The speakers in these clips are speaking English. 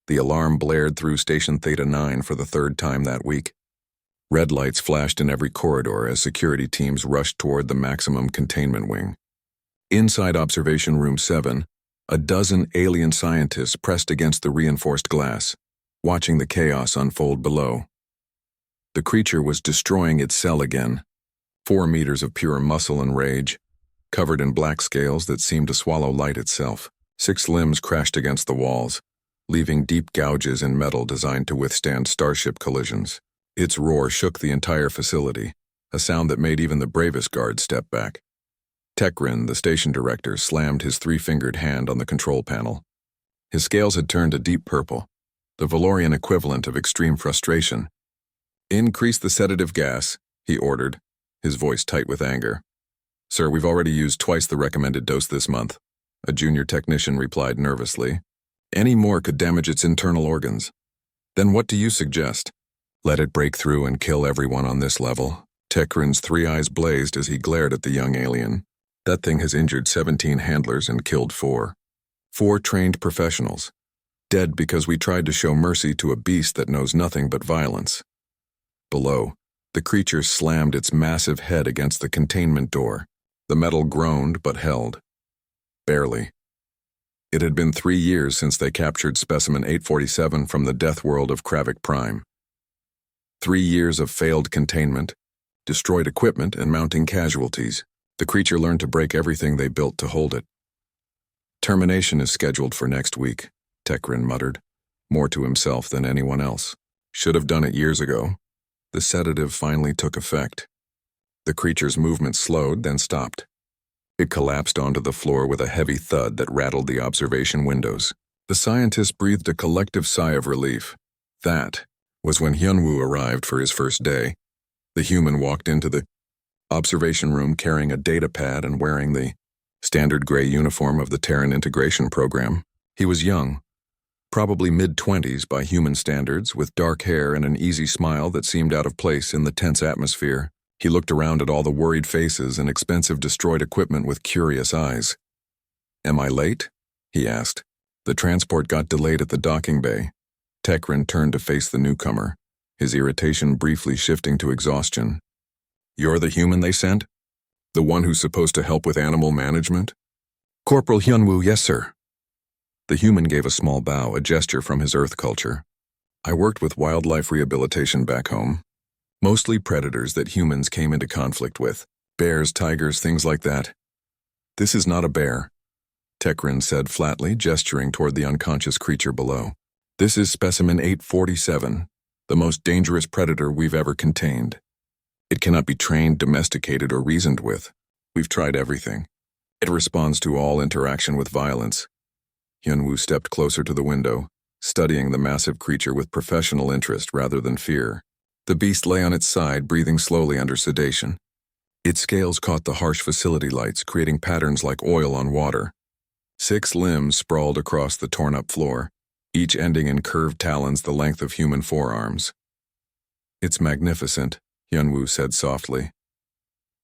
The alarm blared through Station Theta 9 for the third time that week. Red lights flashed in every corridor as security teams rushed toward the maximum containment wing. Inside Observation Room 7, a dozen alien scientists pressed against the reinforced glass, watching the chaos unfold below. The creature was destroying its cell again. 4 meters of pure muscle and rage, covered in black scales that seemed to swallow light itself. 6 limbs crashed against the walls, leaving deep gouges in metal designed to withstand starship collisions. Its roar shook the entire facility, a sound that made even the bravest guards step back. Tekrin, the station director, slammed his 3-fingered hand on the control panel. His scales had turned a deep purple, the Valorian equivalent of extreme frustration. "Increase the sedative gas," he ordered, his voice tight with anger. "Sir, we've already used twice the recommended dose this month," a junior technician replied nervously. "Any more could damage its internal organs." "Then what do you suggest?" "Let it break through and kill everyone on this level." Tekrin's 3 eyes blazed as he glared at the young alien. "That thing has injured 17 handlers and killed 4. 4 trained professionals. Dead because we tried to show mercy to a beast that knows nothing but violence." Below, the creature slammed its massive head against the containment door. The metal groaned but held. Barely. It had been 3 years since they captured Specimen 847 from the death world of Kravik Prime. 3 years of failed containment, destroyed equipment, and mounting casualties. The creature learned to break everything they built to hold it. "Termination is scheduled for next week," Tekrin muttered, more to himself than anyone else. "Should have done it years ago." The sedative finally took effect. The creature's movement slowed, then stopped. It collapsed onto the floor with a heavy thud that rattled the observation windows. The scientists breathed a collective sigh of relief. That was when Hyunwoo arrived for his first day. The human walked into the observation room carrying a data pad and wearing the standard gray uniform of the Terran Integration Program. He was young, probably mid-20s by human standards, with dark hair and an easy smile that seemed out of place in the tense atmosphere. He looked around at all the worried faces and expensive destroyed equipment with curious eyes. "Am I late?" he asked. The transport got delayed at the docking bay. Tekrin turned to face the newcomer, his irritation briefly shifting to exhaustion. "You're the human they sent? The one who's supposed to help with animal management?" "Corporal Hyunwoo, yes, sir." The human gave a small bow, a gesture from his Earth culture. "I worked with wildlife rehabilitation back home. Mostly predators that humans came into conflict with. Bears, tigers, things like that." "This is not a bear," Tekrin said flatly, gesturing toward the unconscious creature below. "This is Specimen 847, the most dangerous predator we've ever contained. It cannot be trained, domesticated, or reasoned with. We've tried everything. It responds to all interaction with violence." Hyunwoo stepped closer to the window, studying the massive creature with professional interest rather than fear. The beast lay on its side, breathing slowly under sedation. Its scales caught the harsh facility lights, creating patterns like oil on water. 6 limbs sprawled across the torn-up floor, each ending in curved talons the length of human forearms. "It's magnificent," Hyunwoo said softly.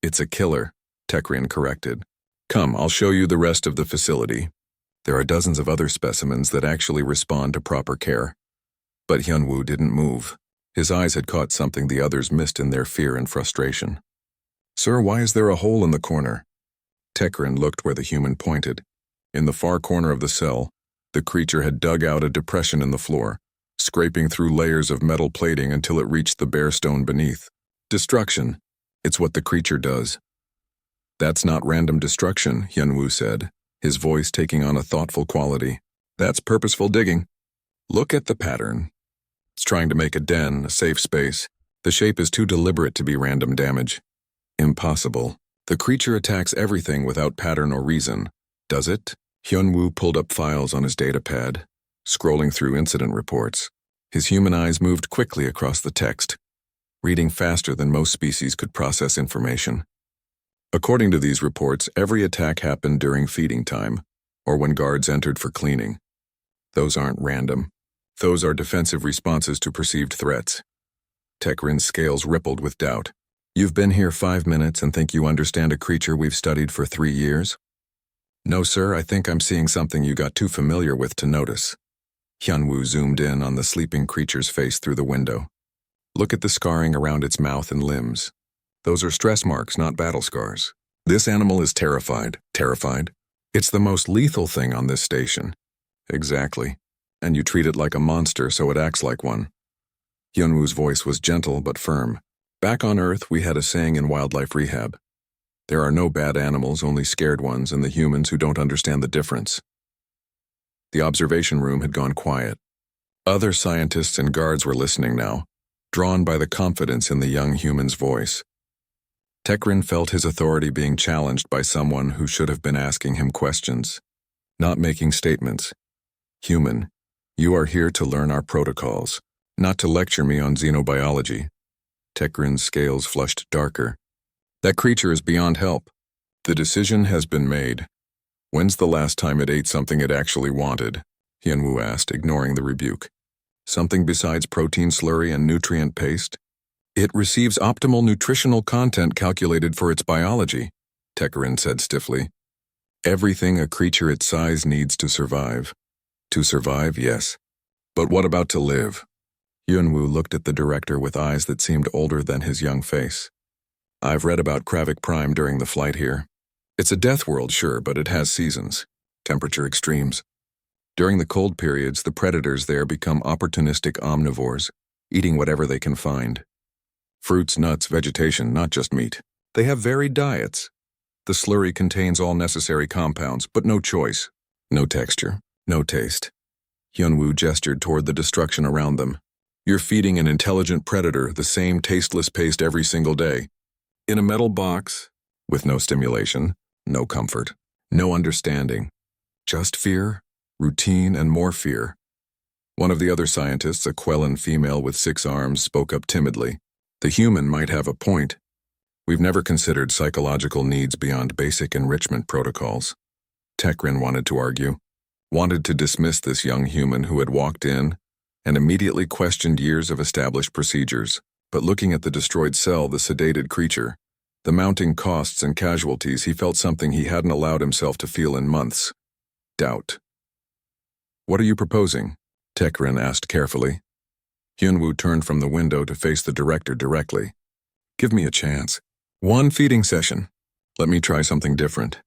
"It's a killer," Tekrin corrected. "Come, I'll show you the rest of the facility. There are dozens of other specimens that actually respond to proper care." But Hyunwoo didn't move. His eyes had caught something the others missed in their fear and frustration. "Sir, why is there a hole in the corner?" Tekrin looked where the human pointed. In the far corner of the cell, the creature had dug out a depression in the floor, scraping through layers of metal plating until it reached the bare stone beneath. "Destruction. It's what the creature does." "That's not random destruction," Hyunwoo said, his voice taking on a thoughtful quality. "That's purposeful digging. Look at the pattern. It's trying to make a den, a safe space. The shape is too deliberate to be random damage." "Impossible. The creature attacks everything without pattern or reason. Does it?" Hyunwoo pulled up files on his datapad, scrolling through incident reports. His human eyes moved quickly across the text, reading faster than most species could process information. According to these reports, every attack happened during feeding time, or when guards entered for cleaning. Those aren't random. Those are defensive responses to perceived threats. Tekrin's scales rippled with doubt. "You've been here 5 minutes and think you understand a creature we've studied for 3 years?" "No, sir, I think I'm seeing something you got too familiar with to notice." Hyunwoo zoomed in on the sleeping creature's face through the window. Look at the scarring around its mouth and limbs. Those are stress marks, not battle scars. This animal is terrified. Terrified? It's the most lethal thing on this station. Exactly. And you treat it like a monster, so it acts like one. Hyunwoo's voice was gentle but firm. Back on Earth, we had a saying in wildlife rehab. There are no bad animals, only scared ones, and the humans who don't understand the difference. The observation room had gone quiet. Other scientists and guards were listening now, drawn by the confidence in the young human's voice. Tekrin felt his authority being challenged by someone who should have been asking him questions, not making statements. Human, you are here to learn our protocols, not to lecture me on xenobiology. Tekrin's scales flushed darker. That creature is beyond help. The decision has been made. When's the last time it ate something it actually wanted? Hyunwoo asked, ignoring the rebuke. Something besides protein slurry and nutrient paste? It receives optimal nutritional content calculated for its biology, Tekrin said stiffly. Everything a creature its size needs to survive. To survive, yes. But what about to live? Hyunwoo looked at the director with eyes that seemed older than his young face. I've read about Kravik Prime during the flight here. It's a death world, sure, but it has seasons, temperature extremes. During the cold periods, the predators there become opportunistic omnivores, eating whatever they can find. Fruits, nuts, vegetation, not just meat. They have varied diets. The slurry contains all necessary compounds, but no choice. No texture, no taste. Hyunwoo gestured toward the destruction around them. You're feeding an intelligent predator the same tasteless paste every single day. In a metal box, with no stimulation, no comfort, no understanding. Just fear, routine, and more fear. One of the other scientists, a Quellan female with 6 arms, spoke up timidly. The human might have a point. We've never considered psychological needs beyond basic enrichment protocols. Tekrin wanted to argue, wanted to dismiss this young human who had walked in and immediately questioned years of established procedures. But looking at the destroyed cell, the sedated creature, the mounting costs and casualties, he felt something he hadn't allowed himself to feel in months. Doubt. What are you proposing? Tekrin asked carefully. Hyunwoo turned from the window to face the director directly. Give me a chance. 1 feeding session. Let me try something different.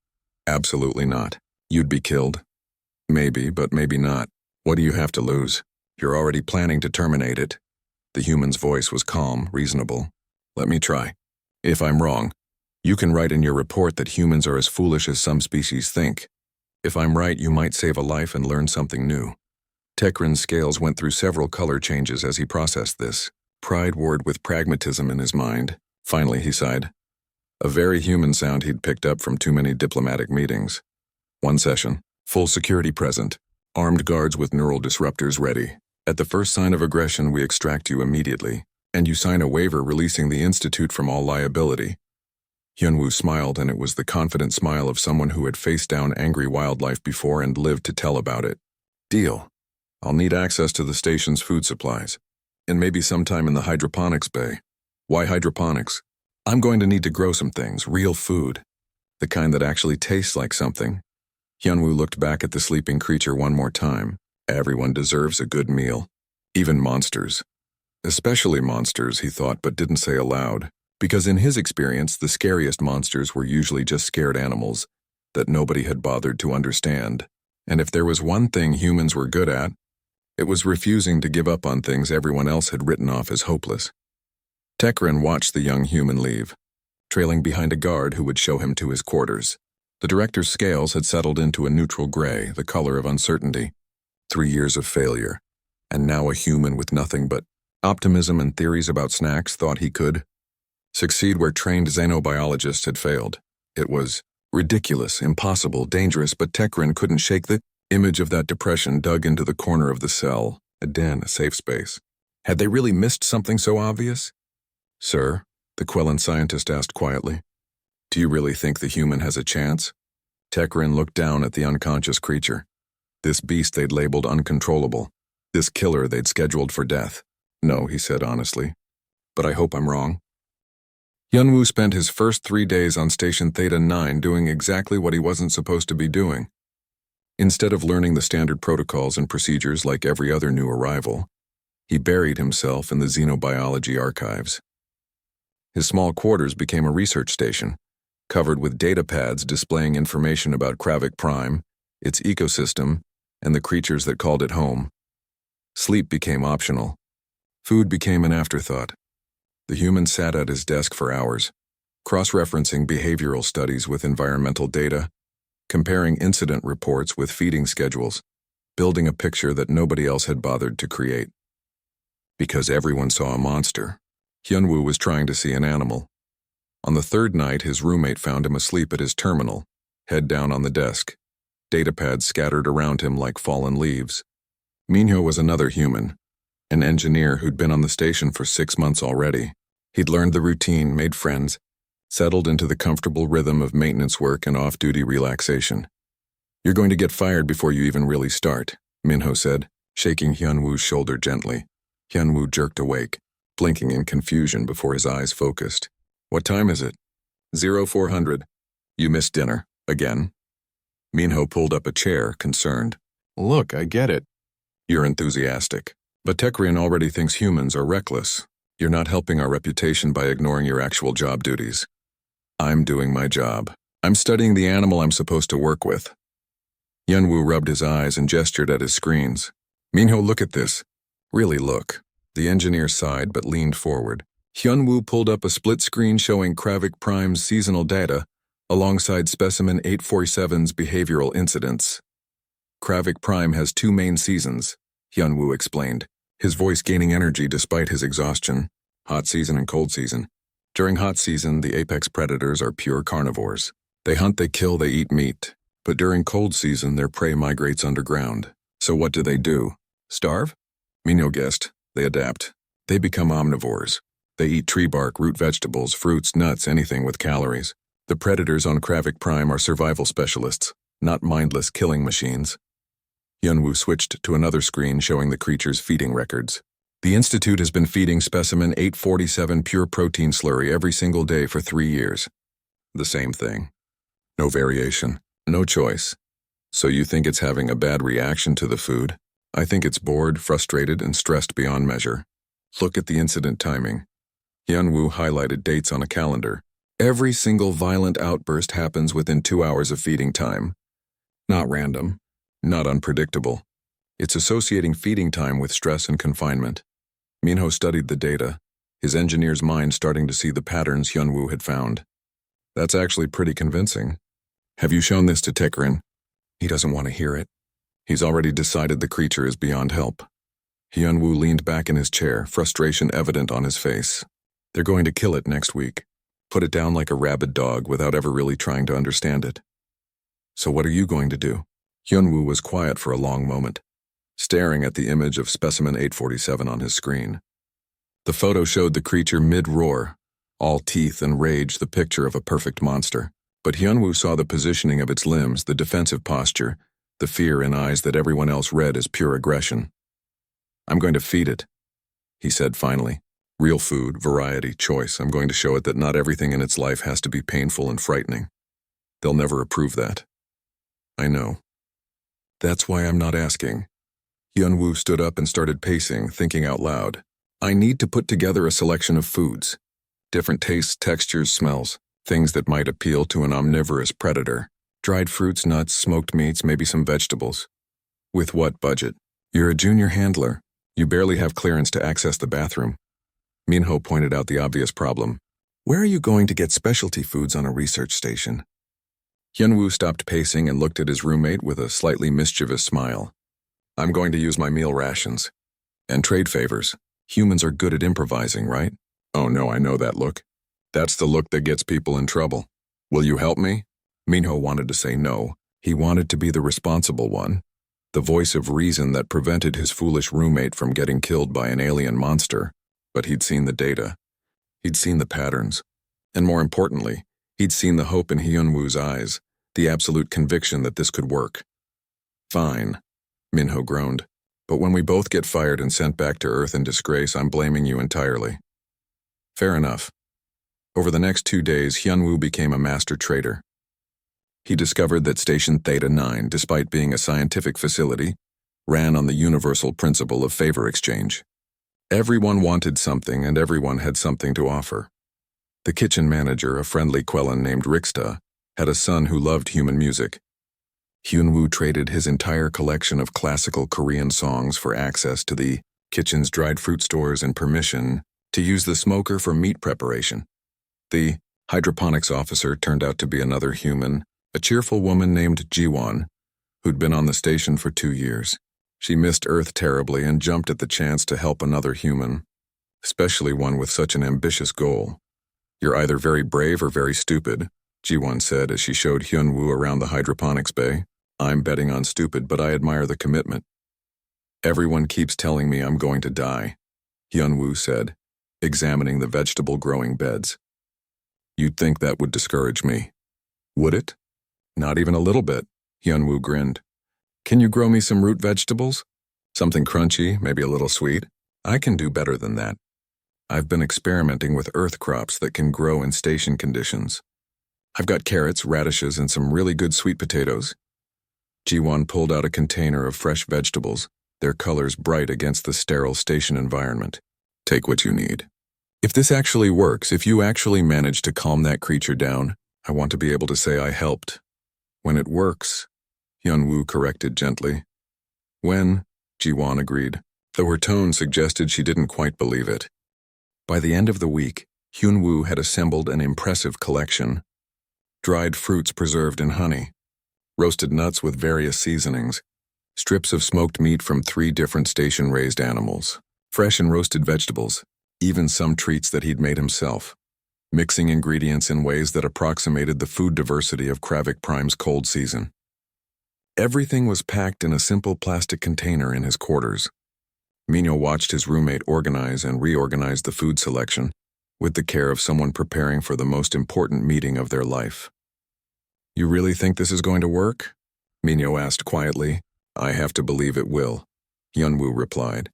Absolutely not. You'd be killed. Maybe, but maybe not. What do you have to lose? You're already planning to terminate it. The human's voice was calm, reasonable. Let me try. If I'm wrong, you can write in your report that humans are as foolish as some species think. If I'm right, you might save a life and learn something new. Tekrin's scales went through several color changes as he processed this. Pride warred with pragmatism in his mind. Finally, he sighed. A very human sound he'd picked up from too many diplomatic meetings. 1 session. Full security present. Armed guards with neural disruptors ready. At the first sign of aggression, we extract you immediately, and you sign a waiver releasing the Institute from all liability. Hyunwoo smiled, and it was the confident smile of someone who had faced down angry wildlife before and lived to tell about it. Deal. I'll need access to the station's food supplies, and maybe sometime in the hydroponics bay. Why hydroponics? I'm going to need to grow some things, real food. The kind that actually tastes like something. Hyunwoo looked back at the sleeping creature one more time. Everyone deserves a good meal. Even monsters. Especially monsters, he thought, but didn't say aloud. Because in his experience, the scariest monsters were usually just scared animals that nobody had bothered to understand. And if there was one thing humans were good at, it was refusing to give up on things everyone else had written off as hopeless. Tekrin watched the young human leave, trailing behind a guard who would show him to his quarters. The director's scales had settled into a neutral gray, the color of uncertainty. 3 years of failure, and now a human with nothing but optimism and theories about snacks thought he could succeed where trained xenobiologists had failed. It was ridiculous, impossible, dangerous, but Tekrin couldn't shake the image of that depression dug into the corner of the cell, a den, a safe space. Had they really missed something so obvious? Sir, the Quellan scientist asked quietly, do you really think the human has a chance? Tekrin looked down at the unconscious creature. This beast they'd labeled uncontrollable. This killer they'd scheduled for death. No, he said honestly. But I hope I'm wrong. Hyunwoo spent his first 3 days on Station Theta 9 doing exactly what he wasn't supposed to be doing. Instead of learning the standard protocols and procedures like every other new arrival, he buried himself in the xenobiology archives. His small quarters became a research station, covered with data pads displaying information about Kravik Prime, its ecosystem, and the creatures that called it home. Sleep became optional. Food became an afterthought. The human sat at his desk for hours, cross-referencing behavioral studies with environmental data, comparing incident reports with feeding schedules, building a picture that nobody else had bothered to create. Because everyone saw a monster, Hyunwoo was trying to see an animal. On the third night, his roommate found him asleep at his terminal, head down on the desk, datapads scattered around him like fallen leaves. Minho was another human, an engineer who'd been on the station for 6 months already. He'd learned the routine, made friends, settled into the comfortable rhythm of maintenance work and off-duty relaxation. "You're going to get fired before you even really start," Minho said, shaking Hyunwoo's shoulder gently. Hyunwoo jerked awake, blinking in confusion before his eyes focused. "What time is it?" 0400. "You missed dinner. Again?" Minho pulled up a chair, concerned. "Look, I get it. You're enthusiastic. But Tekrian already thinks humans are reckless. You're not helping our reputation by ignoring your actual job duties." "I'm doing my job. I'm studying the animal I'm supposed to work with." Hyunwoo rubbed his eyes and gestured at his screens. "Minho, look at this." "Really look." The engineer sighed but leaned forward. Hyunwoo pulled up a split screen showing Kravik Prime's seasonal data alongside Specimen 847's behavioral incidents. "Kravik Prime has 2 main seasons," Hyunwoo explained, his voice gaining energy despite his exhaustion. "Hot season and cold season. During hot season, the apex predators are pure carnivores. They hunt, they kill, they eat meat. But during cold season, their prey migrates underground. So what do? Starve?" Minho guessed. "They adapt. They become omnivores. They eat tree bark, root vegetables, fruits, nuts, anything with calories. The predators on Kravik Prime are survival specialists, not mindless killing machines." Hyunwoo switched to another screen showing the creature's feeding records. "The Institute has been feeding Specimen 847 pure protein slurry every single day for 3 years. The same thing. No variation, no choice. So you think it's having a bad reaction to the food? I think it's bored, frustrated, and stressed beyond measure. Look at the incident timing." Hyunwoo highlighted dates on a calendar. "Every single violent outburst happens within 2 hours of feeding time. Not random, not unpredictable. It's associating feeding time with stress and confinement." Minho studied the data, his engineer's mind starting to see the patterns Hyunwoo had found. "That's actually pretty convincing. Have you shown this to Tekrin?" "He doesn't want to hear it. He's already decided the creature is beyond help." Hyunwoo leaned back in his chair, frustration evident on his face. "They're going to kill it next week. Put it down like a rabid dog without ever really trying to understand it." "So what are you going to do?" Hyunwoo was quiet for a long moment, staring at the image of Specimen 847 on his screen. The photo showed the creature mid-roar, all teeth and rage, the picture of a perfect monster. But Hyunwoo saw the positioning of its limbs, the defensive posture, the fear in eyes that everyone else read as pure aggression. "I'm going to feed it," he said finally. "Real food, variety, choice. I'm going to show it that not everything in its life has to be painful and frightening. They'll never approve that." "I know. That's why I'm not asking." Hyunwoo stood up and started pacing, thinking out loud. "I need to put together a selection of foods. Different tastes, textures, smells. Things that might appeal to an omnivorous predator. Dried fruits, nuts, smoked meats, maybe some vegetables. With what budget? You're a junior handler. You barely have clearance to access the bathroom." Minho pointed out the obvious problem. "Where are you going to get specialty foods on a research station?" Hyunwoo stopped pacing and looked at his roommate with a slightly mischievous smile. "I'm going to use my meal rations. And trade favors. Humans are good at improvising, right?" "Oh no, I know that look. That's the look that gets people in trouble. Will you help me?" Minho wanted to say no. He wanted to be the responsible one, the voice of reason that prevented his foolish roommate from getting killed by an alien monster. But he'd seen the data. He'd seen the patterns. And more importantly, he'd seen the hope in Hyunwoo's eyes, the absolute conviction that this could work. "Fine," Minho groaned. "But when we both get fired and sent back to Earth in disgrace, I'm blaming you entirely." "Fair enough." Over the next 2 days, Hyunwoo became a master trader. He discovered that Station Theta 9, despite being a scientific facility, ran on the universal principle of favor exchange. Everyone wanted something and everyone had something to offer. The kitchen manager, a friendly Quellan named Rixta, had a son who loved human music. Hyunwoo traded his entire collection of classical Korean songs for access to the kitchen's dried fruit stores and permission to use the smoker for meat preparation. The hydroponics officer turned out to be another human, a cheerful woman named Jiwon, who'd been on the station for 2 years. She missed Earth terribly and jumped at the chance to help another human, especially one with such an ambitious goal. "You're either very brave or very stupid," Jiwon said as she showed Hyunwoo around the hydroponics bay. "I'm betting on stupid, but I admire the commitment." "Everyone keeps telling me I'm going to die," Hyunwoo said, examining the vegetable-growing beds. "You'd think that would discourage me. Would it?" "Not even a little bit," Hyunwoo grinned. "Can you grow me some root vegetables? Something crunchy, maybe a little sweet? I can do better than that. I've been experimenting with earth crops that can grow in station conditions. I've got carrots, radishes, and some really good sweet potatoes." Jiwon pulled out a container of fresh vegetables, their colors bright against the sterile station environment. "Take what you need. If this actually works, if you actually manage to calm that creature down, I want to be able to say I helped." "When it works," Hyunwoo corrected gently. "When," Jiwon agreed, though her tone suggested she didn't quite believe it. By the end of the week, Hyunwoo had assembled an impressive collection. Dried fruits preserved in honey, roasted nuts with various seasonings, strips of smoked meat from 3 different station-raised animals, fresh and roasted vegetables, even some treats that he'd made himself, mixing ingredients in ways that approximated the food diversity of Kravik Prime's cold season. Everything was packed in a simple plastic container in his quarters. Minho watched his roommate organize and reorganize the food selection, with the care of someone preparing for the most important meeting of their life. "You really think this is going to work?" Minho asked quietly. "I have to believe it will," Hyunwoo replied.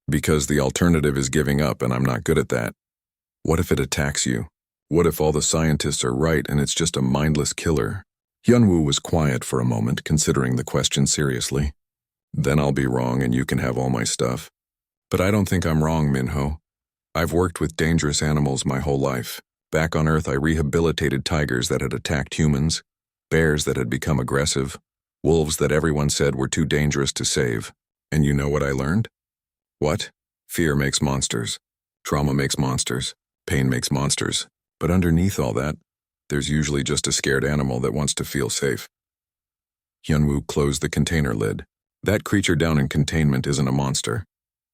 "Because the alternative is giving up and I'm not good at that. What if it attacks you? What if all the scientists are right and it's just a mindless killer?" Hyunwoo was quiet for a moment, considering the question seriously. "Then I'll be wrong and you can have all my stuff." "But I don't think I'm wrong, Minho. I've worked with dangerous animals my whole life. Back on Earth, I rehabilitated tigers that had attacked humans, bears that had become aggressive, wolves that everyone said were too dangerous to save. And you know what I learned?" "What?" "Fear makes monsters. Trauma makes monsters. Pain makes monsters. But underneath all that, there's usually just a scared animal that wants to feel safe." Hyunwoo closed the container lid. "That creature down in containment isn't a monster.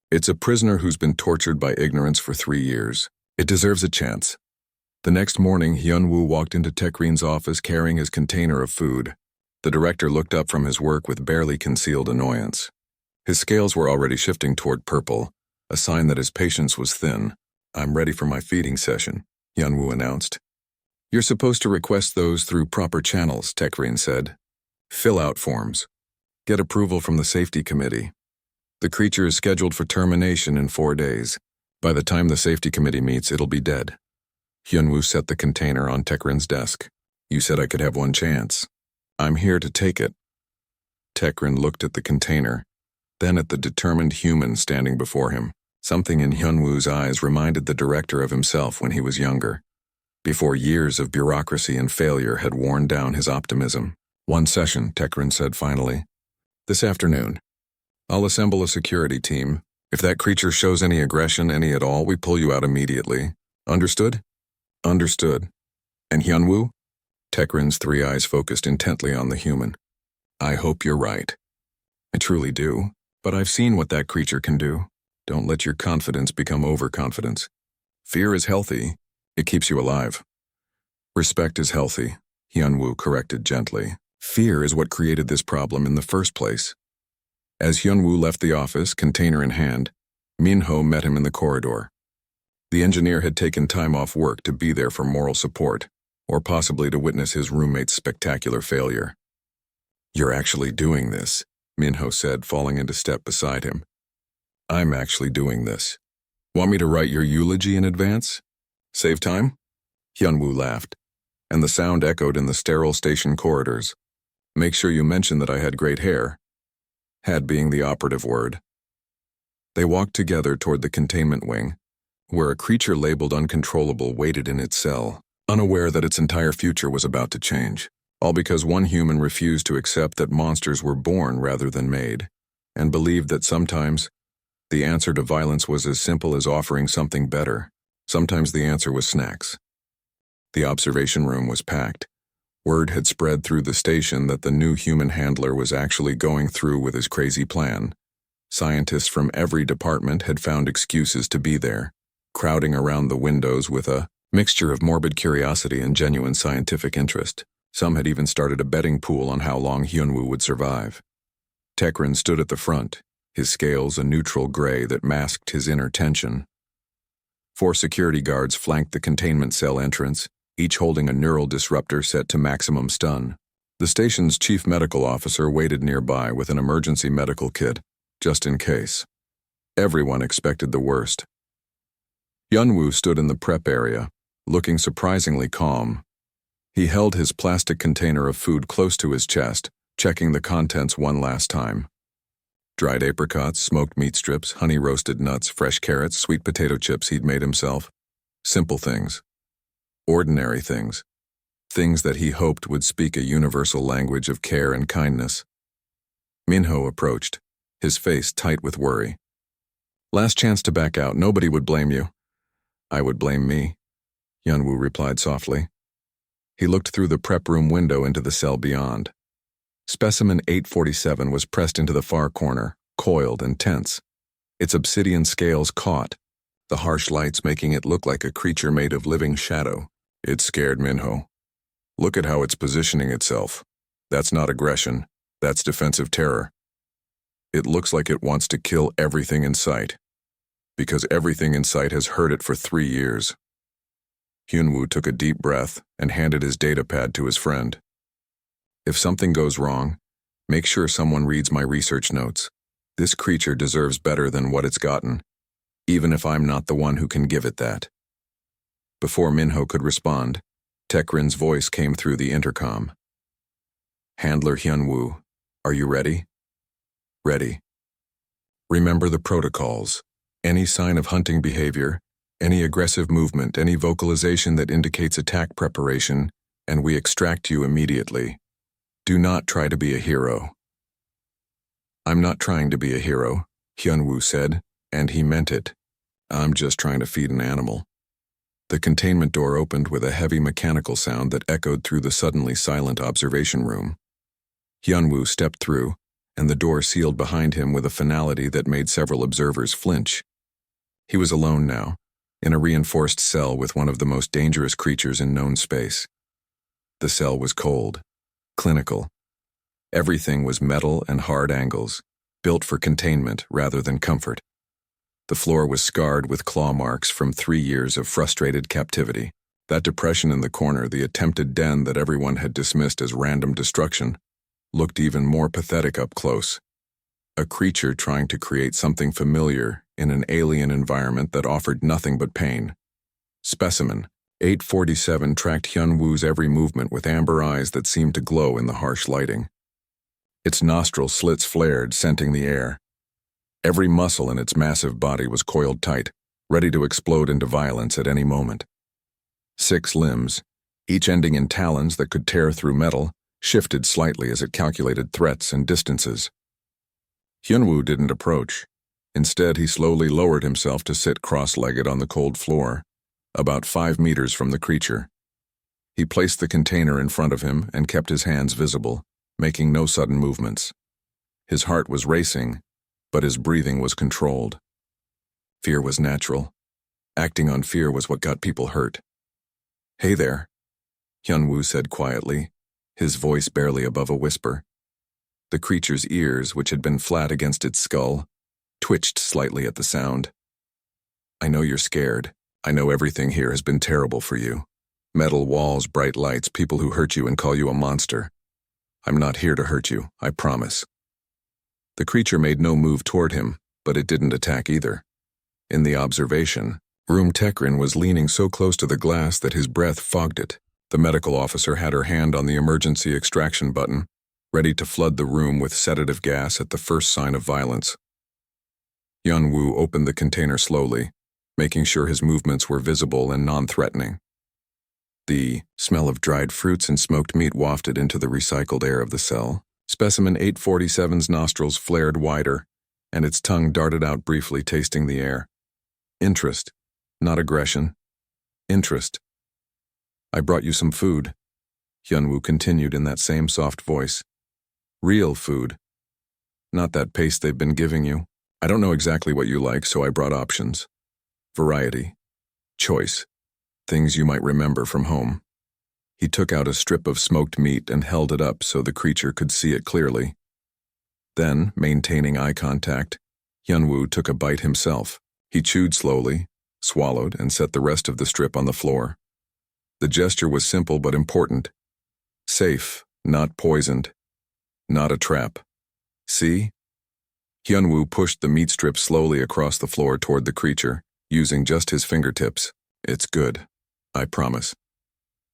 It's a prisoner who's been tortured by ignorance for 3 years. It deserves a chance." The next morning, Hyunwoo walked into Techrin's office carrying his container of food. The director looked up from his work with barely concealed annoyance. His scales were already shifting toward purple, a sign that his patience was thin. "I'm ready for my feeding session," Hyunwoo announced. "You're supposed to request those through proper channels," Techrin said. "Fill out forms. Get approval from the safety committee. The creature is scheduled for termination in 4 days. By the time the safety committee meets, it'll be dead." Hyunwoo set the container on Techrin's desk. "You said I could have one chance. I'm here to take it." Techrin looked at the container, then at the determined human standing before him. Something in Hyunwoo's eyes reminded the director of himself when he was younger, before years of bureaucracy and failure had worn down his optimism. "One session," Techrin said finally. "This afternoon. I'll assemble a security team. If that creature shows any aggression, any at all, we pull you out immediately. Understood?" "Understood." "And Hyunwoo?" Techrin's 3 eyes focused intently on the human. "I hope you're right." "I truly do. But I've seen what that creature can do. Don't let your confidence become overconfidence. Fear is healthy. It keeps you alive." "Respect is healthy," Hyunwoo corrected gently. "Fear is what created this problem in the first place." As Hyunwoo left the office, container in hand, Minho met him in the corridor. The engineer had taken time off work to be there for moral support, or possibly to witness his roommate's spectacular failure. "You're actually doing this," Minho said, falling into step beside him. "I'm actually doing this. Want me to write your eulogy in advance? Save time?" Hyunwoo laughed. and the sound echoed in the sterile station corridors. Make sure you mention that I had great hair. Had being the operative word. They walked together toward the containment wing, where a creature labeled uncontrollable waited in its cell, unaware that its entire future was about to change, all because one human refused to accept that monsters were born rather than made, and believed that sometimes the answer to violence was as simple as offering something better. Sometimes the answer was snacks. The observation room was packed. Word had spread through the station that the new human handler was actually going through with his crazy plan. Scientists from every department had found excuses to be there, crowding around the windows with a mixture of morbid curiosity and genuine scientific interest. Some had even started a betting pool on how long Hyunwoo would survive. Tekrin stood at the front, his scales a neutral gray that masked his inner tension. 4 security guards flanked the containment cell entrance, each holding a neural disruptor set to maximum stun. The station's chief medical officer waited nearby with an emergency medical kit, just in case. Everyone expected the worst. Hyunwoo stood in the prep area, looking surprisingly calm. He held his plastic container of food close to his chest, checking the contents one last time. Dried apricots, smoked meat strips, honey-roasted nuts, fresh carrots, sweet potato chips he'd made himself. Simple things. Ordinary things. Things that he hoped would speak a universal language of care and kindness. Minho approached, his face tight with worry. Last chance to back out, nobody would blame you. I would blame me, Hyunwoo replied softly. He looked through the prep room window into the cell beyond. Specimen 847 was pressed into the far corner, coiled and tense. Its obsidian scales caught, the harsh lights making it look like a creature made of living shadow. It scared Minho. Look at how it's positioning itself. That's not aggression, that's defensive terror. It looks like it wants to kill everything in sight, because everything in sight has heard it for 3 years. Hyunwoo took a deep breath and handed his datapad to his friend. If something goes wrong, make sure someone reads my research notes. This creature deserves better than what it's gotten, even if I'm not the one who can give it that. Before Minho could respond, Tekrin's voice came through the intercom. Handler Hyunwoo, are you ready? Ready. Remember the protocols. Any sign of hunting behavior, any aggressive movement, any vocalization that indicates attack preparation, and we extract you immediately. Do not try to be a hero. I'm not trying to be a hero, Hyunwoo said, and he meant it. I'm just trying to feed an animal. The containment door opened with a heavy mechanical sound that echoed through the suddenly silent observation room. Hyunwoo stepped through, and the door sealed behind him with a finality that made several observers flinch. He was alone now, in a reinforced cell with one of the most dangerous creatures in known space. The cell was cold, clinical. Everything was metal and hard angles, built for containment rather than comfort. The floor was scarred with claw marks from 3 years of frustrated captivity. That depression in the corner, the attempted den that everyone had dismissed as random destruction, looked even more pathetic up close. A creature trying to create something familiar in an alien environment that offered nothing but pain. Specimen 847 tracked Hyunwoo's every movement with amber eyes that seemed to glow in the harsh lighting. Its nostril slits flared, scenting the air. Every muscle in its massive body was coiled tight, ready to explode into violence at any moment. 6 limbs, each ending in talons that could tear through metal, shifted slightly as it calculated threats and distances. Hyunwoo didn't approach. Instead, he slowly lowered himself to sit cross-legged on the cold floor, about 5 meters from the creature. He placed the container in front of him and kept his hands visible, making no sudden movements. His heart was racing, but his breathing was controlled. Fear was natural. Acting on fear was what got people hurt. Hey there, Hyunwoo said quietly, his voice barely above a whisper. The creature's ears, which had been flat against its skull, twitched slightly at the sound. I know you're scared. I know everything here has been terrible for you. Metal walls, bright lights, people who hurt you and call you a monster. I'm not here to hurt you, I promise. The creature made no move toward him, but it didn't attack either. In the observation room, Tekrin was leaning so close to the glass that his breath fogged it. The medical officer had her hand on the emergency extraction button, ready to flood the room with sedative gas at the first sign of violence. Hyun-woo opened the container slowly, making sure his movements were visible and non-threatening. The smell of dried fruits and smoked meat wafted into the recycled air of the cell. Specimen 847's nostrils flared wider, and its tongue darted out briefly, tasting the air. Interest, not aggression. Interest. I brought you some food, Hyun-woo continued in that same soft voice. Real food. Not that paste they've been giving you. I don't know exactly what you like, so I brought options. Variety. Choice. Things you might remember from home. He took out a strip of smoked meat and held it up so the creature could see it clearly. Then, maintaining eye contact, Hyun-woo took a bite himself. He chewed slowly, swallowed, and set the rest of the strip on the floor. The gesture was simple but important. Safe, not poisoned. Not a trap. See? Hyun-woo pushed the meat strip slowly across the floor toward the creature, using just his fingertips. It's good. I promise.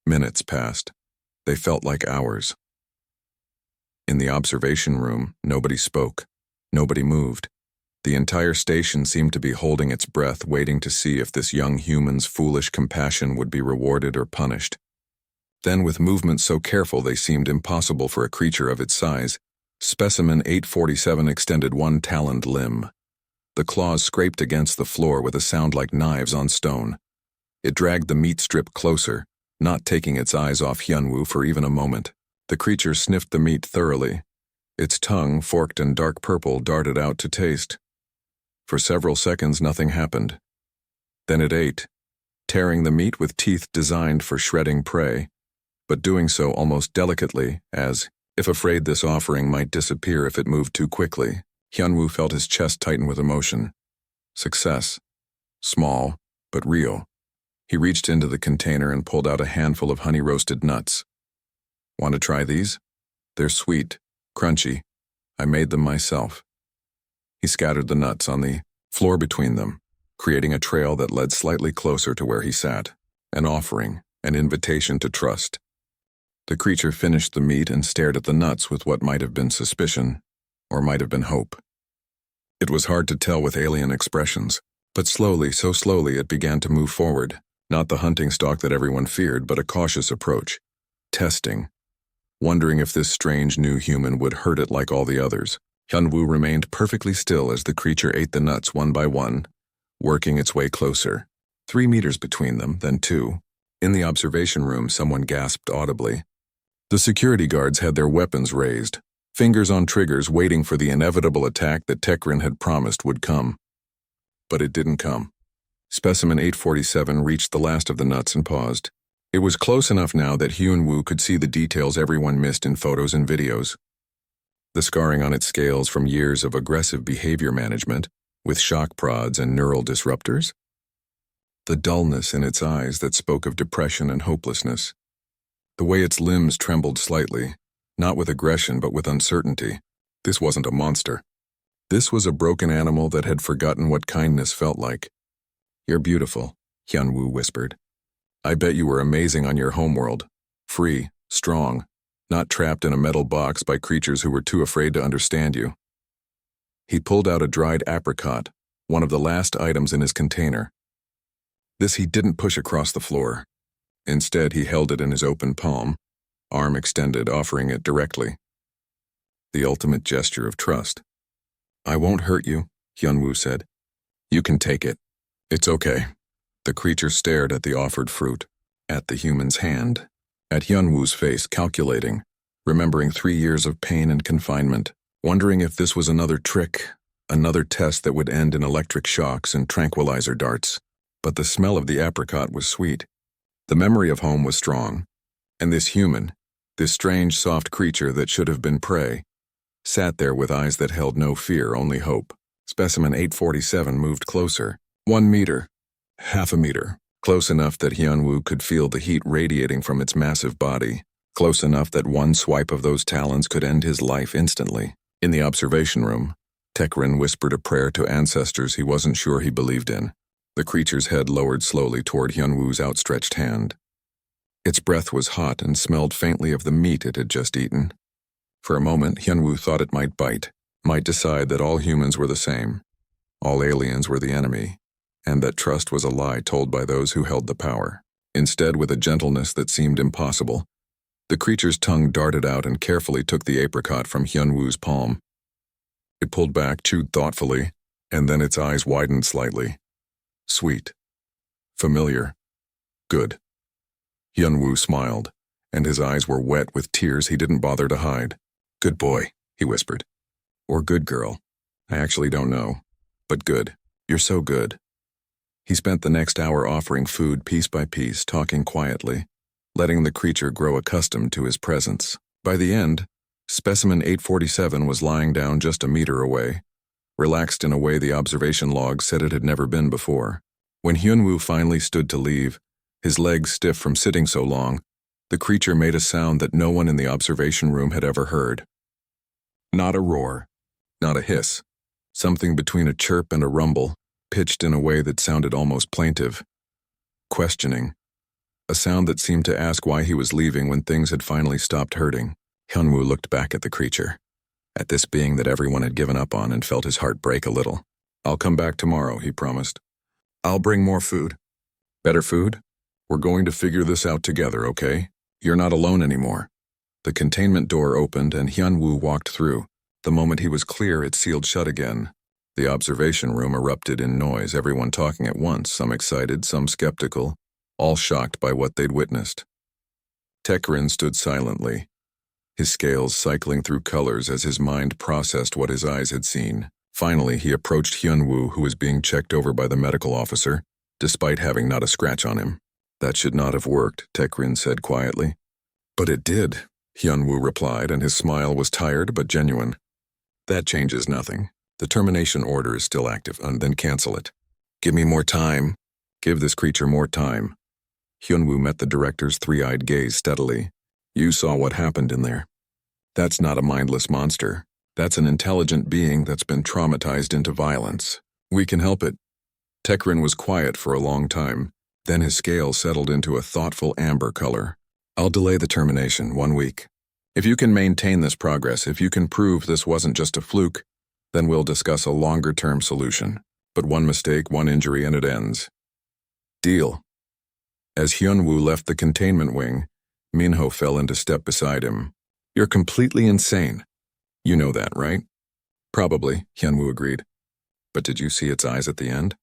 Minutes passed. They felt like hours. In the observation room, nobody spoke. Nobody moved. The entire station seemed to be holding its breath, waiting to see if this young human's foolish compassion would be rewarded or punished. Then, with movements so careful they seemed impossible for a creature of its size, Specimen 847 extended one taloned limb. The claws scraped against the floor with a sound like knives on stone. It dragged the meat strip closer, not taking its eyes off Hyun-woo for even a moment. The creature sniffed the meat thoroughly. Its tongue, forked and dark purple, darted out to taste. For several seconds, nothing happened. Then it ate, tearing the meat with teeth designed for shredding prey, but doing so almost delicately, as if afraid this offering might disappear if it moved too quickly. Hyun-woo felt his chest tighten with emotion. Success. Small, but real. He reached into the container and pulled out a handful of honey-roasted nuts. Want to try these? They're sweet, crunchy. I made them myself. He scattered the nuts on the floor between them, creating a trail that led slightly closer to where he sat. An offering, an invitation to trust. The creature finished the meat and stared at the nuts with what might have been suspicion, or might have been hope. It was hard to tell with alien expressions, but slowly, so slowly, it began to move forward. Not the hunting stalk that everyone feared, but a cautious approach. Testing. Wondering if this strange new human would hurt it like all the others. Hyun-woo remained perfectly still as the creature ate the nuts one by one, working its way closer. 3 meters between them, then 2. In the observation room, someone gasped audibly. The security guards had their weapons raised, fingers on triggers waiting for the inevitable attack that Tekrin had promised would come. But it didn't come. Specimen 847 reached the last of the nuts and paused. It was close enough now that Hyun-woo could see the details everyone missed in photos and videos. The scarring on its scales from years of aggressive behavior management, with shock prods and neural disruptors. The dullness in its eyes that spoke of depression and hopelessness. The way its limbs trembled slightly, not with aggression but with uncertainty. This wasn't a monster. This was a broken animal that had forgotten what kindness felt like. You're beautiful, Hyun-woo whispered. I bet you were amazing on your homeworld. Free, strong, not trapped in a metal box by creatures who were too afraid to understand you. He pulled out a dried apricot, one of the last items in his container. This he didn't push across the floor. Instead, he held it in his open palm, arm extended, offering it directly. The ultimate gesture of trust. I won't hurt you, Hyun-woo said. You can take it. It's okay. The creature stared at the offered fruit, at the human's hand, at Hyun-woo's face, calculating, remembering 3 years of pain and confinement, wondering if this was another trick, another test that would end in electric shocks and tranquilizer darts. But the smell of the apricot was sweet. The memory of home was strong. And this human, this strange, soft creature that should have been prey, sat there with eyes that held no fear, only hope. Specimen 847 moved closer. 1 meter. Half a meter. Close enough that Hyun-woo could feel the heat radiating from its massive body. Close enough that one swipe of those talons could end his life instantly. In the observation room, Tekrin whispered a prayer to ancestors he wasn't sure he believed in. The creature's head lowered slowly toward Hyun-woo's outstretched hand. Its breath was hot and smelled faintly of the meat it had just eaten. For a moment, Hyunwoo thought it might bite, might decide that all humans were the same, all aliens were the enemy, and that trust was a lie told by those who held the power. Instead, with a gentleness that seemed impossible, the creature's tongue darted out and carefully took the apricot from Hyunwoo's palm. It pulled back, chewed thoughtfully, and then its eyes widened slightly. Sweet. Familiar. Good. Hyunwoo smiled, and his eyes were wet with tears he didn't bother to hide. Good boy, he whispered. Or good girl. I actually don't know. But good. You're so good. He spent the next hour offering food piece by piece, talking quietly, letting the creature grow accustomed to his presence. By the end, Specimen 847 was lying down just a meter away, relaxed in a way the observation log said it had never been before. When Hyunwoo finally stood to leave, his legs stiff from sitting so long, the creature made a sound that no one in the observation room had ever heard. Not a roar, not a hiss, something between a chirp and a rumble, pitched in a way that sounded almost plaintive. Questioning. A sound that seemed to ask why he was leaving when things had finally stopped hurting. Hyunwoo looked back at the creature, at this being that everyone had given up on, and felt his heart break a little. I'll come back tomorrow, he promised. I'll bring more food. Better food? We're going to figure this out together, okay? You're not alone anymore. The containment door opened and Hyunwoo walked through. The moment he was clear, it sealed shut again. The observation room erupted in noise, everyone talking at once, some excited, some skeptical, all shocked by what they'd witnessed. Tekrin stood silently, his scales cycling through colors as his mind processed what his eyes had seen. Finally, he approached Hyunwoo, who was being checked over by the medical officer, despite having not a scratch on him. That should not have worked, Tekrin said quietly. But it did, Hyunwoo replied, and his smile was tired but genuine. That changes nothing. The termination order is still active, and then cancel it. Give me more time. Give this creature more time. Hyunwoo met the director's three-eyed gaze steadily. You saw what happened in there. That's not a mindless monster. That's an intelligent being that's been traumatized into violence. We can help it. Tekrin was quiet for a long time. Then his scales settled into a thoughtful amber color. I'll delay the termination 1 week. If you can maintain this progress, if you can prove this wasn't just a fluke, then we'll discuss a longer-term solution. But one mistake, one injury, and it ends. Deal. As Hyunwoo left the containment wing, Minho fell into step beside him. You're completely insane. You know that, right? Probably, Hyunwoo agreed. But did you see its eyes at the end?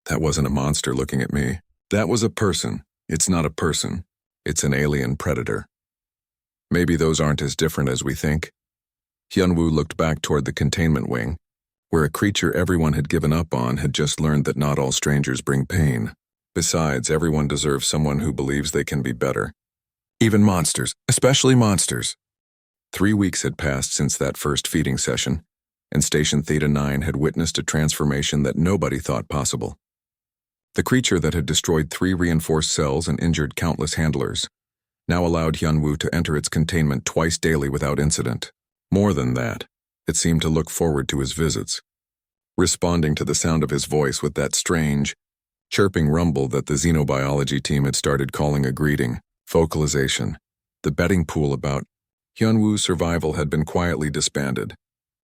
That wasn't a monster looking at me. That was a person. It's not a person. It's an alien predator. Maybe those aren't as different as we think. Hyunwoo looked back toward the containment wing, where a creature everyone had given up on had just learned that not all strangers bring pain. Besides, everyone deserves someone who believes they can be better. Even monsters, especially monsters. 3 weeks had passed since that first feeding session, and Station Theta 9 had witnessed a transformation that nobody thought possible. The creature that had destroyed 3 reinforced cells and injured countless handlers now allowed Hyunwoo to enter its containment twice daily without incident. More than that, it seemed to look forward to his visits, responding to the sound of his voice with that strange, chirping rumble that the xenobiology team had started calling a greeting. Vocalization. The betting pool about Hyunwoo's survival had been quietly disbanded.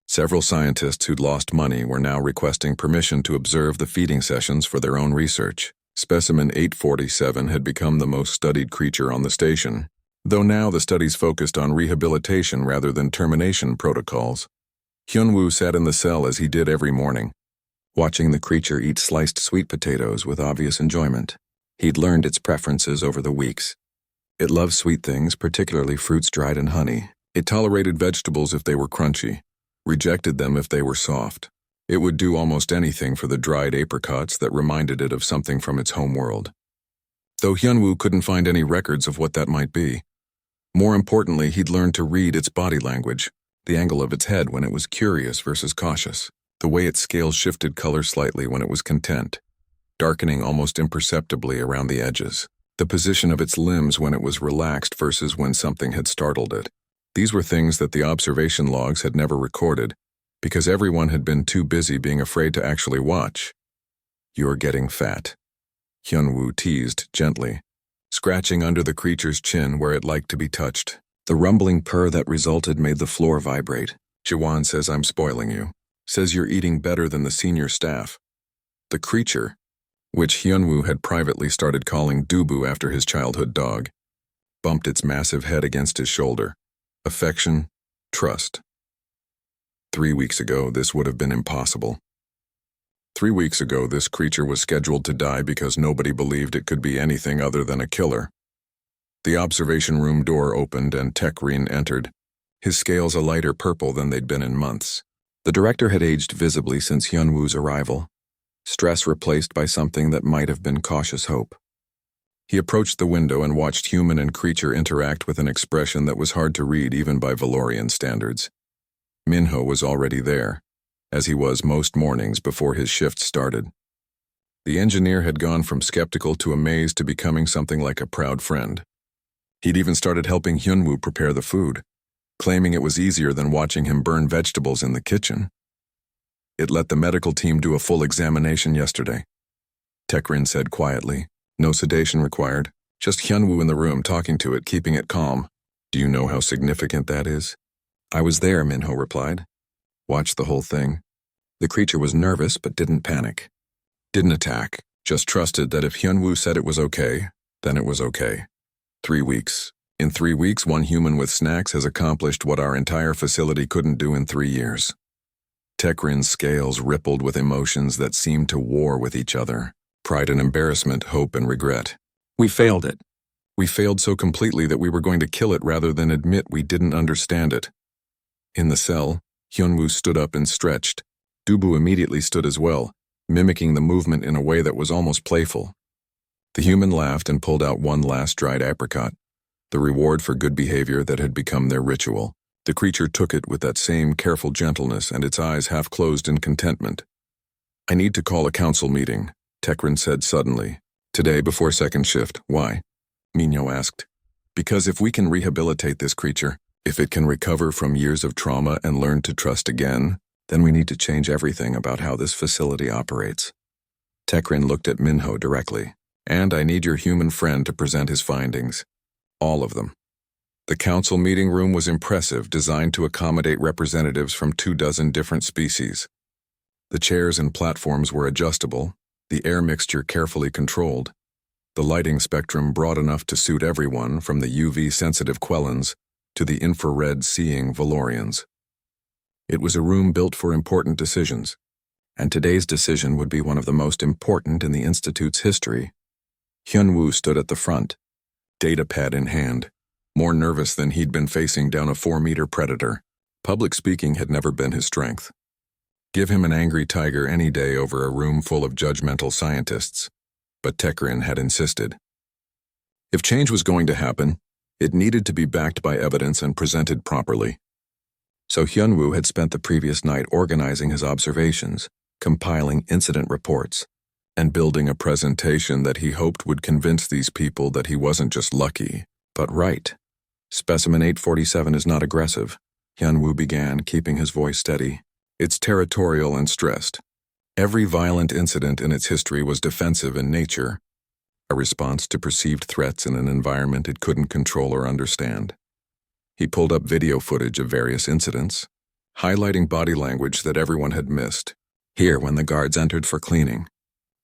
Several scientists who'd lost money were now requesting permission to observe the feeding sessions for their own research. Specimen 847 had become the most studied creature on the station, though now the studies focused on rehabilitation rather than termination protocols. Hyunwoo sat in the cell as he did every morning, watching the creature eat sliced sweet potatoes with obvious enjoyment. He'd learned its preferences over the weeks. It loved sweet things, particularly fruits dried in honey. It tolerated vegetables if they were crunchy, rejected them if they were soft. It would do almost anything for the dried apricots that reminded it of something from its home world. Though Hyunwoo couldn't find any records of what that might be. More importantly, he'd learned to read its body language, the angle of its head when it was curious versus cautious, the way its scales shifted color slightly when it was content, darkening almost imperceptibly around the edges, the position of its limbs when it was relaxed versus when something had startled it. These were things that the observation logs had never recorded, because everyone had been too busy being afraid to actually watch. You're getting fat, Hyunwoo teased gently, scratching under the creature's chin where it liked to be touched. The rumbling purr that resulted made the floor vibrate. Jiwan says I'm spoiling you. Says you're eating better than the senior staff. The creature, which Hyunwoo had privately started calling Dubu after his childhood dog, bumped its massive head against his shoulder. Affection, trust. 3 weeks ago, this would have been impossible. 3 weeks ago, this creature was scheduled to die because nobody believed it could be anything other than a killer. The observation room door opened and Techrin entered, his scales a lighter purple than they'd been in months. The director had aged visibly since Hyunwoo's arrival, stress replaced by something that might have been cautious hope. He approached the window and watched human and creature interact with an expression that was hard to read even by Valorian standards. Minho was already there, as he was most mornings before his shift started. The engineer had gone from skeptical to amazed to becoming something like a proud friend. He'd even started helping Hyunwoo prepare the food, claiming it was easier than watching him burn vegetables in the kitchen. It let the medical team do a full examination yesterday. Techrin said quietly, no sedation required, just Hyunwoo in the room talking to it, keeping it calm. Do you know how significant that is? I was there, Minho replied. Watched the whole thing. The creature was nervous but didn't panic. Didn't attack, just trusted that if Hyunwoo said it was okay, then it was okay. 3 weeks. In 3 weeks, one human with snacks has accomplished what our entire facility couldn't do in 3 years. Techrin's scales rippled with emotions that seemed to war with each other. Pride and embarrassment, hope and regret. We failed it. We failed so completely that we were going to kill it rather than admit we didn't understand it. In the cell, Hyunwoo stood up and stretched. Dubu immediately stood as well, mimicking the movement in a way that was almost playful. The human laughed and pulled out one last dried apricot, the reward for good behavior that had become their ritual. The creature took it with that same careful gentleness and its eyes half closed in contentment. I need to call a council meeting, Techrin said suddenly. Today before second shift. Why? Minho asked. Because if we can rehabilitate this creature, if it can recover from years of trauma and learn to trust again, then we need to change everything about how this facility operates. Techrin looked at Minho directly. And I need your human friend to present his findings. All of them. The council meeting room was impressive, designed to accommodate representatives from 24 different species. The chairs and platforms were adjustable, the air mixture carefully controlled, the lighting spectrum broad enough to suit everyone from the UV-sensitive Quellans to the infrared-seeing Valorians. It was a room built for important decisions, and today's decision would be one of the most important in the Institute's history. Hyunwoo stood at the front, datapad in hand, more nervous than he'd been facing down a 4-meter predator. Public speaking had never been his strength. Give him an angry tiger any day over a room full of judgmental scientists, but Techrin had insisted. If change was going to happen, it needed to be backed by evidence and presented properly. So Hyunwoo had spent the previous night organizing his observations, compiling incident reports, and building a presentation that he hoped would convince these people that he wasn't just lucky, but right. Specimen 847 is not aggressive, Hyunwoo began, keeping his voice steady. It's territorial and stressed. Every violent incident in its history was defensive in nature, a response to perceived threats in an environment it couldn't control or understand. He pulled up video footage of various incidents, highlighting body language that everyone had missed. Here, when the guards entered for cleaning.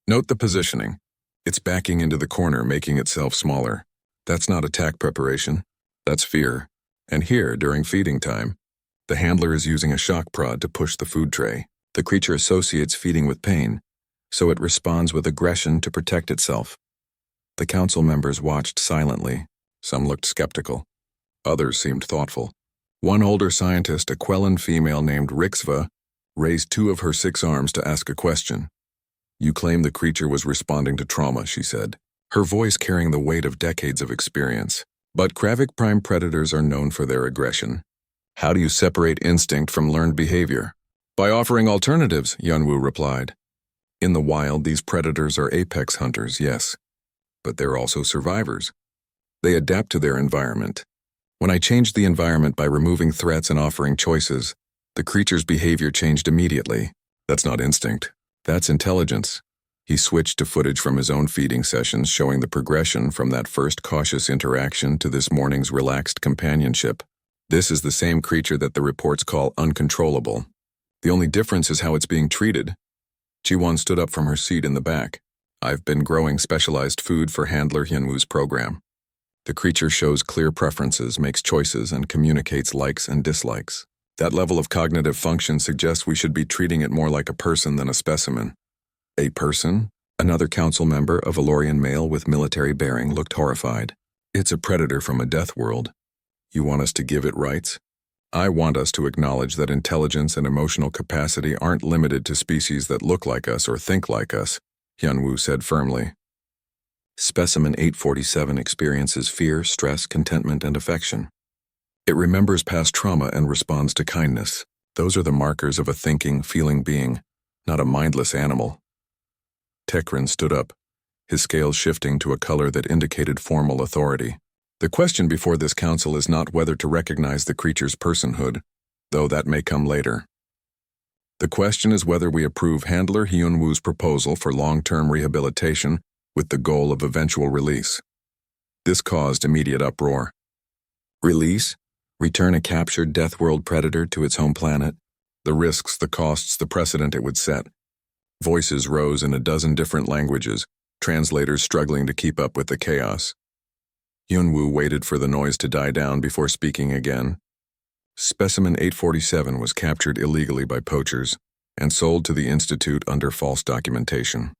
Note the positioning. It's backing into the corner, making itself smaller. That's not attack preparation. That's fear. And here, during feeding time, the handler is using a shock prod to push the food tray. The creature associates feeding with pain, so it responds with aggression to protect itself. The council members watched silently. Some looked skeptical. Others seemed thoughtful. One older scientist, a Quellan female named Rixva, raised 2 of her 6 arms to ask a question. You claim the creature was responding to trauma, she said, her voice carrying the weight of decades of experience. But Kravik prime predators are known for their aggression. How do you separate instinct from learned behavior? By offering alternatives, Hyunwoo replied. In the wild, these predators are apex hunters, yes. But they're also survivors. They adapt to their environment. When I changed the environment by removing threats and offering choices, the creature's behavior changed immediately. That's not instinct. That's intelligence. He switched to footage from his own feeding sessions showing the progression from that first cautious interaction to this morning's relaxed companionship. This is the same creature that the reports call uncontrollable. The only difference is how it's being treated. Ji-won stood up from her seat in the back. I've been growing specialized food for Handler Hyunwoo's program. The creature shows clear preferences, makes choices, and communicates likes and dislikes. That level of cognitive function suggests we should be treating it more like a person than a specimen. A person? Another council member, a Valorian male with military bearing, looked horrified. It's a predator from a death world. You want us to give it rights? I want us to acknowledge that intelligence and emotional capacity aren't limited to species that look like us or think like us, Hyunwoo said firmly. Specimen 847 experiences fear, stress, contentment, and affection. It remembers past trauma and responds to kindness. Those are the markers of a thinking, feeling being, not a mindless animal. Tekrin stood up, his scales shifting to a color that indicated formal authority. The question before this council is not whether to recognize the creature's personhood, though that may come later. The question is whether we approve Handler Hyunwoo's proposal for long-term rehabilitation with the goal of eventual release. This caused immediate uproar. Release? Return a captured Death World predator to its home planet? The risks, the costs, the precedent it would set. Voices rose in a dozen different languages, translators struggling to keep up with the chaos. Hyunwoo waited for the noise to die down before speaking again. Specimen 847 was captured illegally by poachers and sold to the Institute under false documentation.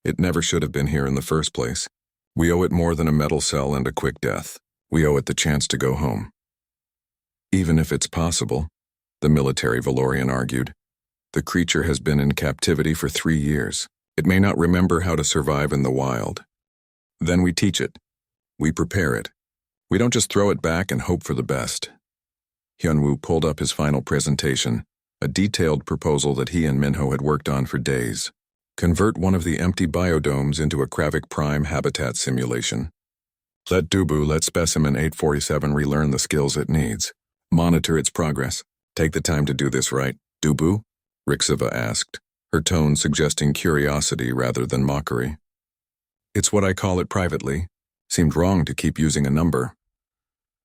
It never should have been here in the first place. We owe it more than a metal cell and a quick death. We owe it the chance to go home. Even if it's possible, the military Valorian argued, the creature has been in captivity for 3 years. It may not remember how to survive in the wild. Then we teach it. We prepare it. We don't just throw it back and hope for the best. Hyunwoo pulled up his final presentation, a detailed proposal that he and Minho had worked on for days. Convert one of the empty biodomes into a Kravik Prime habitat simulation. Let Specimen 847 relearn the skills it needs. Monitor its progress. Take the time to do this right. Dubu? Rixiva asked, her tone suggesting curiosity rather than mockery. It's what I call it privately. Seemed wrong to keep using a number.